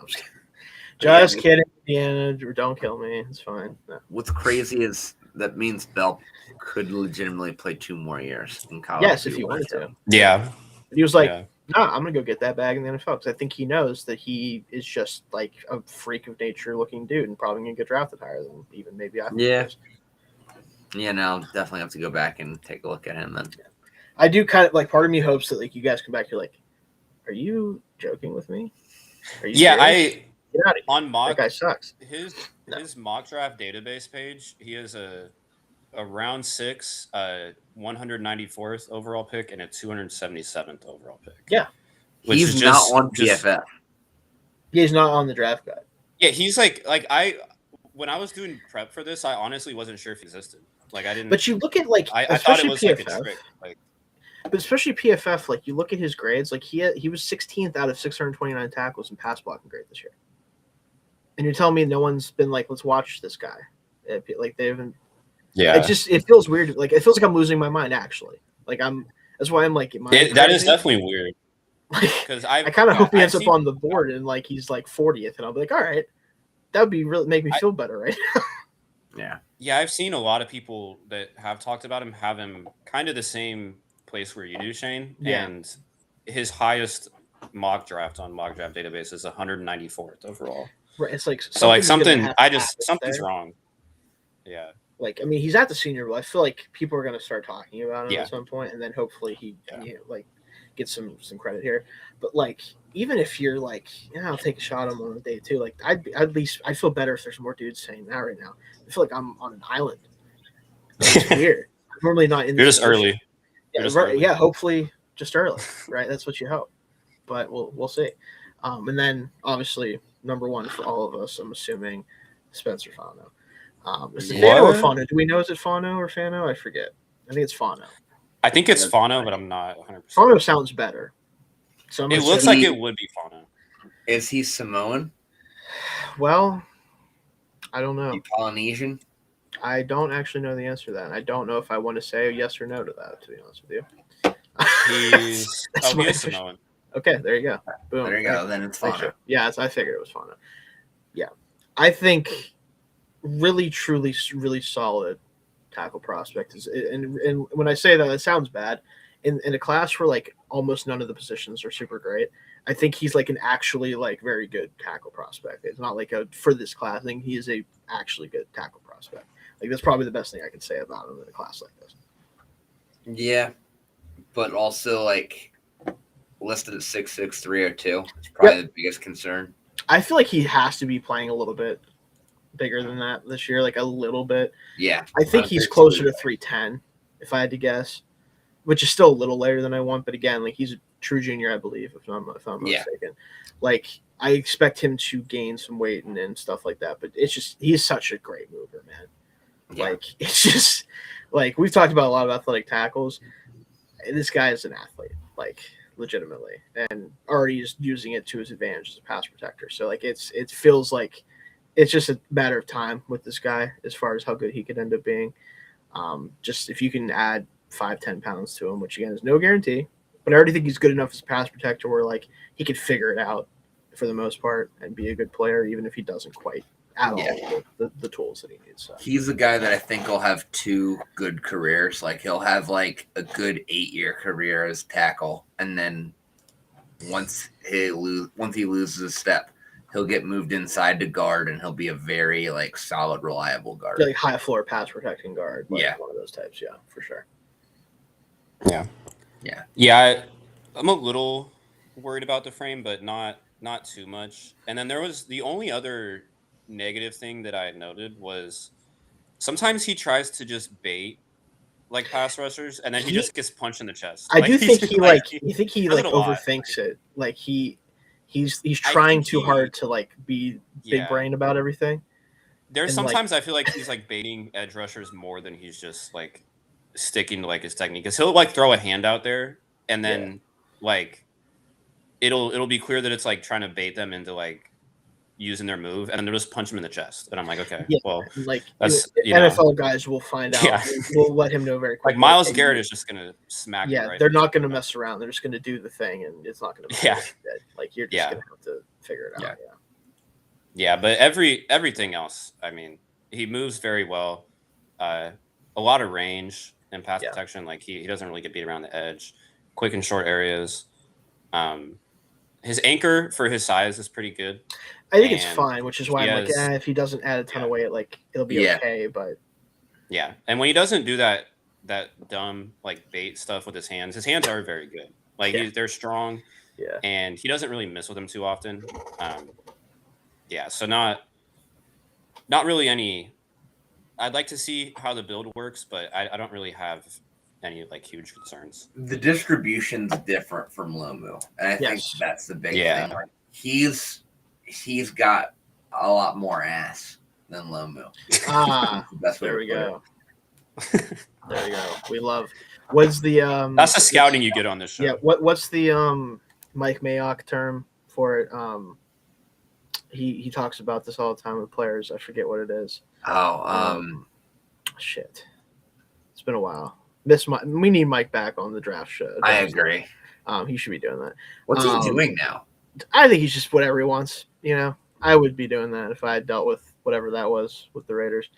I'm just kidding. Indiana, don't kill me. It's fine. No. What's crazy is that means Bell could legitimately play 2 more years in college. Yes, if he wanted to. Yeah. He was like, no, I'm going to go get that bag in the NFL because I think he knows that he is just a freak of nature looking dude and probably going to get drafted higher than even maybe I think. Yeah. Yeah, no, definitely have to go back and take a look at him then. I do kind of part of me hopes that you guys come back. You're like, are you joking with me? Are you serious? Get out of here. On mock, that guy sucks. His mock draft database page, he has a round 6, 194th overall pick and a 277th overall pick. Yeah, he's not on PFF. He's not on the draft guide. Yeah, he's when I was doing prep for this, I honestly wasn't sure if he existed. I didn't. But you look at I thought it was PFF, a trick. But especially PFF, you look at his grades. He was 16th out of 629 tackles in pass blocking grade this year. And you're telling me no one's been let's watch this guy. They haven't. Yeah. It feels weird. It feels like I'm losing my mind actually. That's why I'm that is definitely weird. Because I kind of hope he ends up on the board and he's 40th, and I'll be all right, that would be really make me feel better, right? Yeah. Yeah, I've seen a lot of people that have talked about him have him kind of the same place where you do, Shane. Yeah. And his highest mock draft on mock draft database is 194th overall. Right. It's something's wrong. Yeah. He's at the Senior Bowl. I feel like people are going to start talking about him at some point, and then hopefully he gets some credit here. But even if you're I'll take a shot on him on day 2. I feel better if there's more dudes saying that right now. I feel like I'm on an island. It's weird. I'm normally not in. You're just early. Yeah, early. Yeah. Hopefully, just early. Right. That's what you hope. But we'll see. And then obviously number 1 for all of us, I'm assuming, Spencer Fano. Is it Fano or Fano? Do we know is it Fano or Fano? I forget. I think it's Fano. I think it's Fano, but I'm not 100%. Fano sounds better. So it looks like it would be Fano. Is he Samoan? Well, I don't know. He Polynesian? I don't actually know the answer to that. I don't know if I want to say yes or no to that, to be honest with you. He is Samoan. Okay, there you go. Boom. There you go. Then it's Thanks, Fano. Joe. Yeah, I figured it was Fano. Yeah, I think really, truly, really solid tackle prospect is, and when I say that, it sounds bad. In a class where like almost none of the positions are super great, I think he's like an actually like very good tackle prospect. It's not like a for this class. I think he is a actually good tackle prospect. Like that's probably the best thing I can say about him in a class like this. Yeah, but also like listed at 6'6", 302. It's probably the biggest concern. I feel like he has to be playing a little bit bigger than that this year, like a little bit. Yeah, I think he's closer to 310, if I had to guess, which is still a little later than I want. But again, like he's a true junior, I believe, if I'm not mistaken. Like I expect him to gain some weight and stuff like that. But it's just he's such a great mover, man. Yeah. Like it's just like we've talked about a lot of athletic tackles. And this guy is an athlete, like legitimately, and already is using it to his advantage as a pass protector. So like it feels like it's just a matter of time with this guy as far as how good he could end up being. Just if you can add 5-10 pounds to him, which again is no guarantee, but I already think he's good enough as a pass protector where like he could figure it out for the most part and be a good player, even if he doesn't quite at all the tools that he needs. So. He's a guy that I think will have 2 good careers. Like he'll have like a good 8-year career as tackle, and then once he loses a step, he'll get moved inside to guard, and he'll be a very like solid, reliable guard. Like high floor pass protecting guard. Like one of those types. Yeah, for sure. Yeah. I'm a little worried about the frame, but not too much. And then there was the only other negative thing that I had noted was sometimes he tries to just bait like pass rushers, and then he just gets punched in the chest. I do think he overthinks it. Like he's trying too hard to like be big brain about everything. There's sometimes I feel like he's like baiting edge rushers more than he's just like sticking to like his technique. Because he'll like throw a hand out there, and then like it'll be clear that it's like trying to bait them into like using their move, and then they'll just punch him in the chest. And I'm like, okay, well, like that's NFL guys will find out. Yeah. We'll let him know very quickly. Like Myles Garrett is just gonna smack. Yeah, they're not gonna mess around. They're just gonna do the thing, and it's not gonna. Like you're just gonna have to figure it out. Yeah, but everything else, I mean, he moves very well. A lot of range and pass protection. Like he doesn't really get beat around the edge. Quick and short areas. His anchor for his size is pretty good. I think it's fine, which is why I'm like, if he doesn't add a ton of weight, like it'll be okay. But and when he doesn't do that dumb like bait stuff with his hands are very good. Like they're strong. Yeah, and he doesn't really miss with them too often. So not really any. I'd like to see how the build works, but I don't really have any like huge concerns. The distribution's different from Lomu, and I think that's the big thing. Like, he's got a lot more ass than Lomu. There we go. There you go. We love. What's the That's the scouting you get on this show. Yeah. What's the Mike Mayock term for it? He talks about this all the time with players. I forget what it is. Shit. It's been a while. We need Mike back on the draft show. I agree. He should be doing that. What's he doing now? I think he's just whatever he wants. You know, I would be doing that if I had dealt with whatever that was with the Raiders.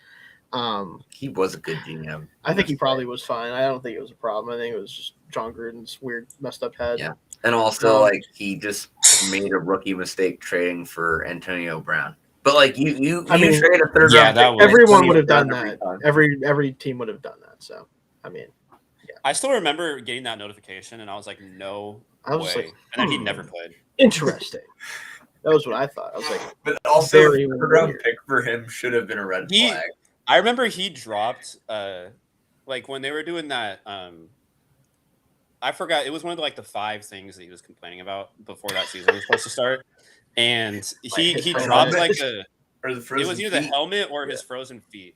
He was a good GM. I think he probably was fine. I don't think it was a problem. I think it was just John Gruden's weird, messed up head. Yeah, and also like he just made a rookie mistake trading for Antonio Brown. But like you trade a third round. Everyone would have done that. Every team would have done that. So I mean, I still remember getting that notification, and I was like, no way. And then he never played. Interesting. That was what I thought. I was like, but also a third round pick for him should have been a red flag. I remember he dropped like when they were doing that. I forgot, it was one of the 5 things that he was complaining about before that season was supposed to start, and he dropped like it was either the helmet or his frozen feet.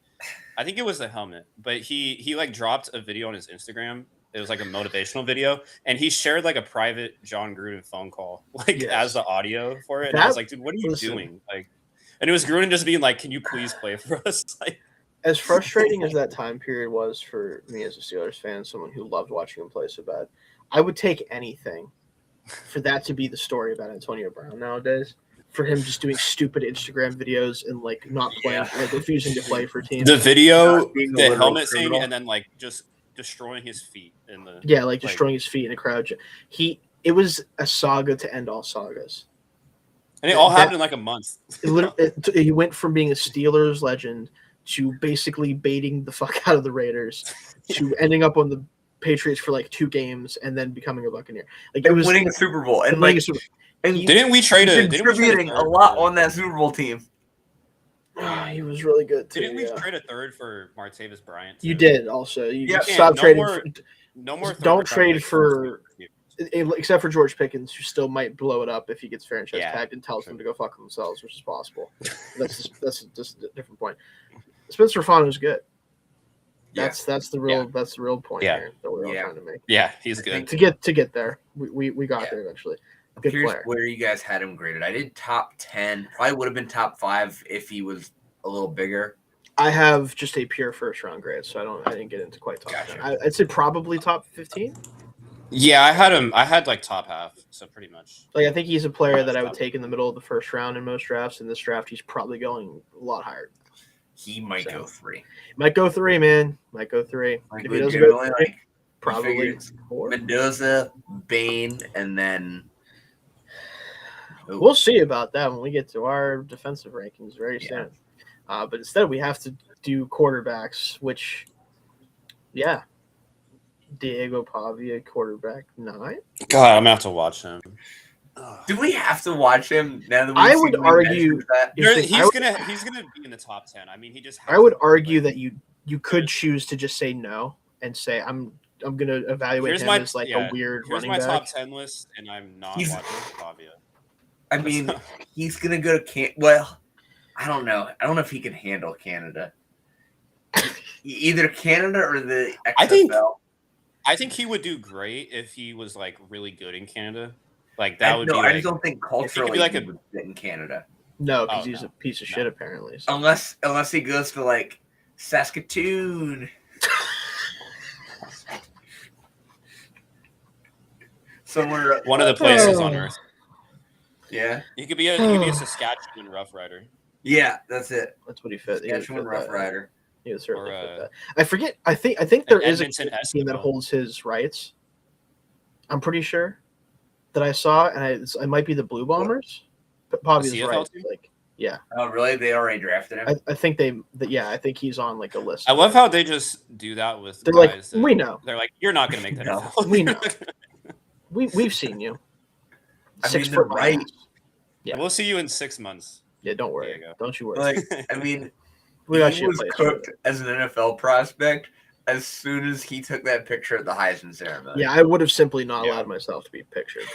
I think it was the helmet, but he like dropped a video on his Instagram. It was like a motivational video, and he shared like a private John Gruden phone call as the audio for it. And I was like, dude, what are you doing? Like, and it was Gruden just being like, can you please play for us? Like, as frustrating as that time period was for me as a Steelers fan, someone who loved watching him play so bad, I would take anything for that to be the story about Antonio Brown nowadays. For him just doing stupid Instagram videos and like not playing, like refusing to play for teams. The video, being a the literal helmet thing, criminal. and then like just destroying his feet in the like destroying his feet in a crowd. It was a saga to end all sagas. And it all happened in like a month. He went from being a Steelers legend to basically baiting the fuck out of the Raiders to ending up on the Patriots for like 2 games and then becoming a Buccaneer. Like, it was winning a Super Bowl and winning like a Super Bowl. and didn't we trade contributing a lot on that Super Bowl team. He was really good too. Didn't we trade a third for Martavis Bryant? You did also. You Yeah, stop trading. No more. Don't trade for, except for George Pickens, who still might blow it up if he gets franchise tagged and tells them to go fuck themselves, which is possible. That's just a different point. Spencer Fano's good. That's the real point here that we're all trying to make. Yeah, he's good. To get there, we got there eventually. Good Here's player. where you guys had him graded. I did top 10. Probably would have been top 5 if he was a little bigger. I have just a pure first round grade, so I didn't get into quite top 10. I'd say probably top 15. Yeah, I had like top half, so pretty much. Like, I think he's a player that I would take in the middle of the first round in most drafts. In this draft, he's probably going a lot higher. He might go 3. Might go 3, man. Might go 3. Like, if he doesn't go 3, probably 4. Mendoza, Bain, and then we'll see about that when we get to our defensive rankings very soon. But instead, we have to do quarterbacks, which, Diego Pavia, quarterback 9. God, I'm gonna have to watch him. Do we have to watch him now that I would argue that he's gonna be in the top 10. I mean, he just. I would argue that you could choose to just say no and say I'm gonna evaluate him as like a weird running back. Here's my top 10 list, and I'm not watching Pavia. I mean, he's gonna go to Well, I don't know. I don't know if he can handle Canada. Either Canada or the XFL. I think he would do great if he was like really good in Canada. Like that would be. I just don't think culturally like he would fit in Canada. No, because he's a piece of shit apparently. So. Unless he goes to like Saskatoon. Somewhere. One of the places on Earth. Yeah. He could be a Saskatchewan Rough Rider. Yeah, that's it. That's what he fit. Saskatchewan Rough Rider. He would certainly fit that. I forget. I think there is a team that holds his rights. I'm pretty sure that I saw, and it might be the Blue Bombers. But Pavia's right. Like, yeah. Oh, really? They already drafted him. I think I think he's on like a list. I love how they just do that with. They're guys like, we know. They're like, you're not going to make that. No, we know. We've seen you. I mean, they're right. Yeah, we'll see you in 6 months. Yeah, don't worry. Don't you worry. Like, I mean, he was cooked as an NFL prospect as soon as he took that picture at the Heisman ceremony. Yeah, I would have simply not allowed myself to be pictured.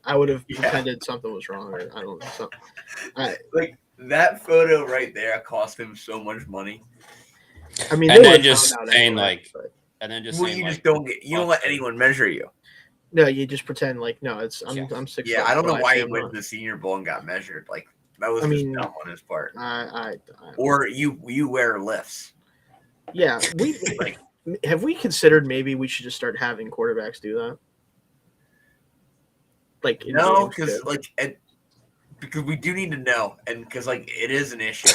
I would have pretended something was wrong, or I don't know. Like that photo right there cost him so much money. I mean, and then just saying and then just saying, you just don't let anyone measure you. No, you just pretend like I'm 6'. Yeah, I don't know why he went to the Senior Bowl and got measured. Like that was just dumb on his part. Or you wear lifts. Yeah, we have we considered maybe we should just start having quarterbacks do that? Like no, because because we do need to know, and because it is an issue.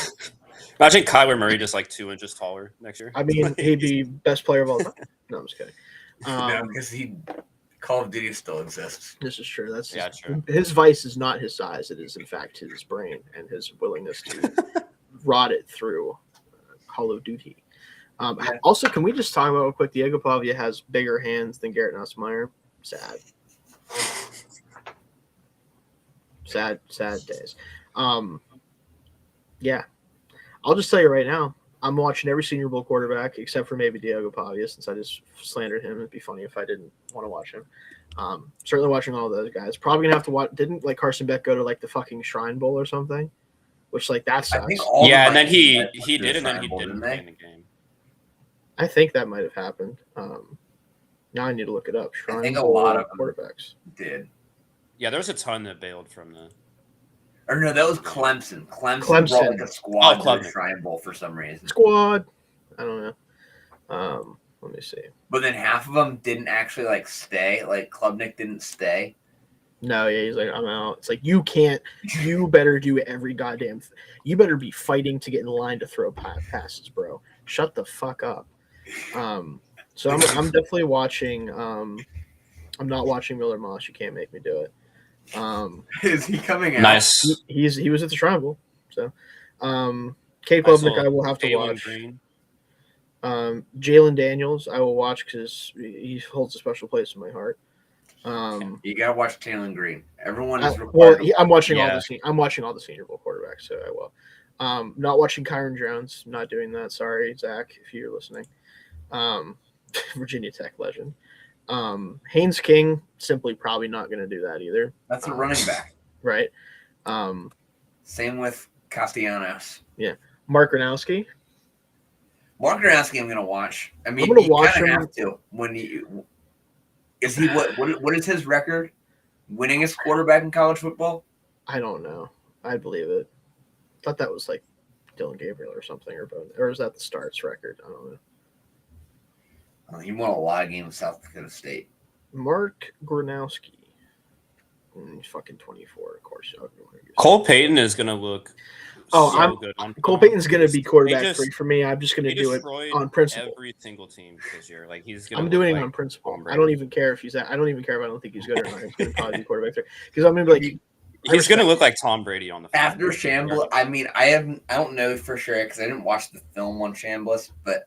Imagine Kyler Murray just 2 inches taller next year. I mean, he'd be best player of all time. No, I'm just kidding. No, because Call of Duty still exists. This is true. That's true. His vice is not his size; it is in fact his brain and his willingness to rot it through Call of Duty. Also, can we just talk about real quick? Diego Pavia has bigger hands than Garrett Nussmeier. Sad days. Yeah, I'll just tell you right now. I'm watching every Senior Bowl quarterback except for maybe Diego Pavia, since I just slandered him. It'd be funny if I didn't want to watch him. Certainly watching all those guys. Probably gonna have to watch. Didn't Carson Beck go to the fucking Shrine Bowl or something? Which that sucks. And then he did, and then he didn't play in the game. I think that might have happened. Now I need to look it up. I think a lot of quarterbacks did. Yeah, there was a ton that bailed from the. Or no, that was Clemson. Clemson brought a squad to the Shrine Bowl for some reason. Squad. I don't know. Let me see. But then half of them didn't actually stay. Klubnik didn't stay. No, yeah, he's like, I'm out. It's like, you can't. You better do every goddamn. You better be fighting to get in line to throw passes, bro. Shut the fuck up. So I'm definitely watching. I'm not watching Miller Moss. You can't make me do it. Is he coming out? Nice. He was at the Shrine Bowl. So, Kate I Klubnik, saw I will have to Jalen watch. Green. Jalen Daniels, I will watch because he holds a special place in my heart. You gotta watch Taylor Green. Everyone is Well, required. I'm watching Yeah. I'm watching all the Senior Bowl quarterbacks, so I will. Not watching Kyron Jones. Not doing that. Sorry, Zach, if you're listening. Virginia Tech legend. Haynes King, simply probably not going to do that either. That's a running back. Right. Same with Castellanos. Yeah. Mark Gronowski. Mark Gronowski, I'm gonna watch. I mean, I'm gonna you watch kind of him. have to. When you is he what is his record? Winningest quarterback in college football? I don't know. I believe it. Thought that was like Dylan Gabriel or something, or is that the starts record? I don't know. He won a lot of games with South Dakota State. Mark Gronowski. He's fucking 24, of course. Cole Payton is gonna look good on Cole Payton's going to be quarterback just- 3 for me. I'm just going to do it destroyed on principle. every single team this year. Like he's gonna I'm look doing it like on principle. Tom I Brady. don't even care if I don't even care if I don't think he's good or not. He's going to probably be quarterback 3 because I'm going to be like, He's gonna look like Tom Brady on the field. After Chambliss, I mean, I don't know for sure because I didn't watch the film on Chambliss, but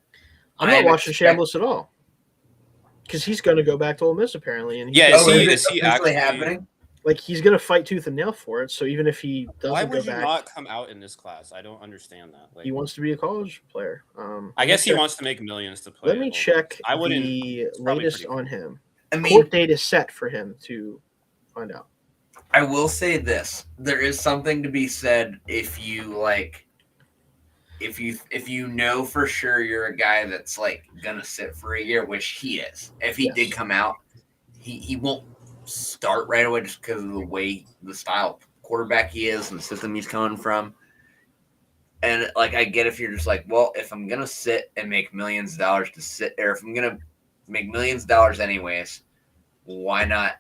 I'm not watching Chambliss at all because he's going to go back to Ole Miss apparently, and Yeah, is he it actually happening? like he's going to fight tooth and nail for it. So even if he doesn't Why go would you back, not come out in this class? I don't understand that. Like, he wants to be a college player. I guess he wants to make millions to play. Let me check I wouldn't. the latest on him. I mean, Court date is set for him to find out. I will say this: there is something to be said if you like, if you know for sure you're a guy that's like gonna sit for a year, which he is. If he did come out, he won't start right away just because of the style quarterback he is and the system he's coming from. And like, I get if you're just like, well, if I'm gonna sit and make millions of dollars to sit, or if I'm gonna make millions of dollars anyways, why not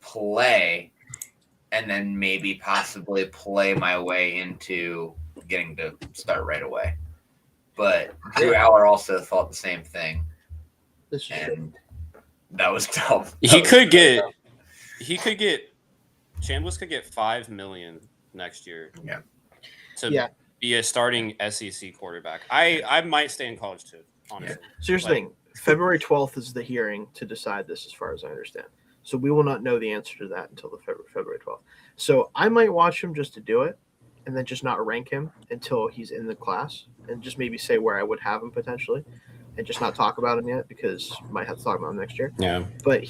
play and then maybe possibly play my way into getting to start right away? But Drew Aller also thought the same thing, and that was tough. Chambliss could get $5 million next year. Yeah. To be a starting SEC quarterback. I might stay in college too, honestly. Yeah. So here's the thing: February 12th is the hearing to decide this, as far as I understand. So we will not know the answer to that until the February 12th. So I might watch him just to do it, and then just not rank him until he's in the class, and just maybe say where I would have him potentially, and just not talk about him yet because I might have to talk about him next year. Yeah. But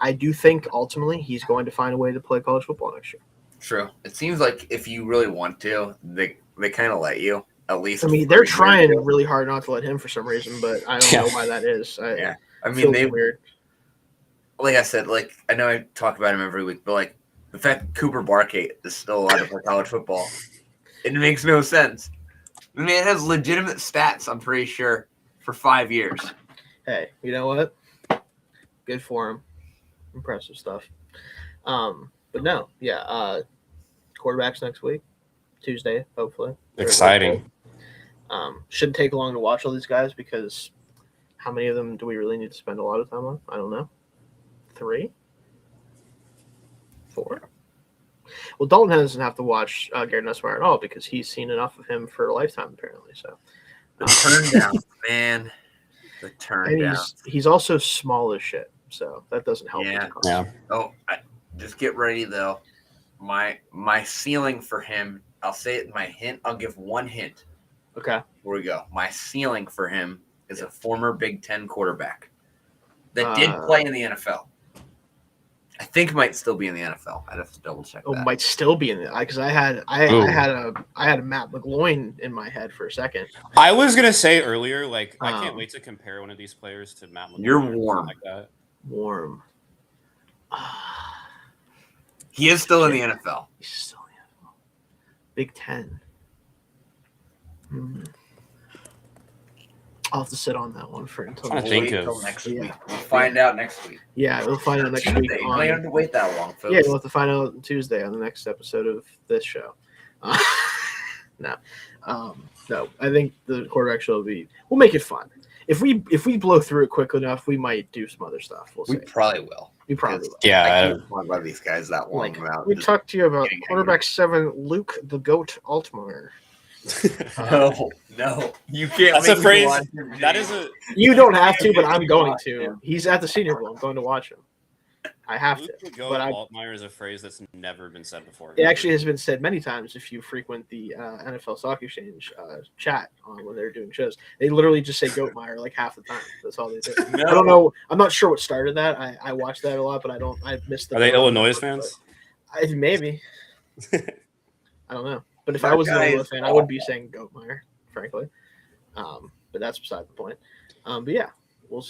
I do think ultimately he's going to find a way to play college football next year. True. It seems like if you really want to, they kind of let you, at least. I mean, they're trying really hard not to let him for some reason, but I don't know why that is. I mean, weird. Like I said, like I know I talk about him every week, but like the fact that Cooper Barkate is still allowed to play college football, it makes no sense. The man has legitimate stats, I'm pretty sure, for 5 years. Hey, you know what? Good for him. Impressive stuff. But no, quarterbacks next week, Tuesday, hopefully. Exciting. Shouldn't take long to watch all these guys because how many of them do we really need to spend a lot of time on? I don't know. 3? 4? Well, Dalton doesn't have to watch Garrett Nussmeier at all because he's seen enough of him for a lifetime, apparently. So the turn down, man. The turn down. He's also small as shit, so that doesn't help. Yeah. Oh, just get ready though. My ceiling for him. I'll say it in my hint. I'll give one hint. Okay. Here we go. My ceiling for him is a former Big Ten quarterback that did play in the NFL. I think might still be in the NFL. I'd have to double check that. Might still be in it because I had a Matt McGloin in my head for a second. I was gonna say earlier, like I can't wait to compare one of these players to Matt McGloin. You're warm like that. Warm. He is still in the NFL. He's still in the NFL. Big Ten. I'll have to sit on that one for until Trying next to week. think of- Until next Yeah. week. We'll find out next week. Yeah, we'll find out next week. Tuesday. You don't even have to wait that long, folks. Yeah, we'll have to find out on Tuesday on the next episode of this show. No, no. I think the quarterback show we'll make it fun. If we blow through it quick enough, we might do some other stuff. We'll We see. probably will. We probably will. Yeah, I can't talk about these guys that long Like, about. we just- talked to you about getting quarterback 7, Luke the Goat Altmaier. No, you can't. That's make a me phrase. watch him, That James. is a You don't have to, but I'm You going watch to. him. He's at the Senior Bowl. I'm going to watch him. I have Luke to. the Goat But I- Altmaier is a phrase that's never been said before. It actually has been said many times if you frequent the NFL Stock Exchange chat when they're doing shows. They literally just say Goatmeyer like half the time. That's all they do. I don't know. I'm not sure what started that. I watched that a lot, but I missed the. Are they Illinois fans? Maybe. I don't know. But if That I was an guy Illinois is fan, I would be saying Goatmeyer, frankly. But that's beside the point. But yeah,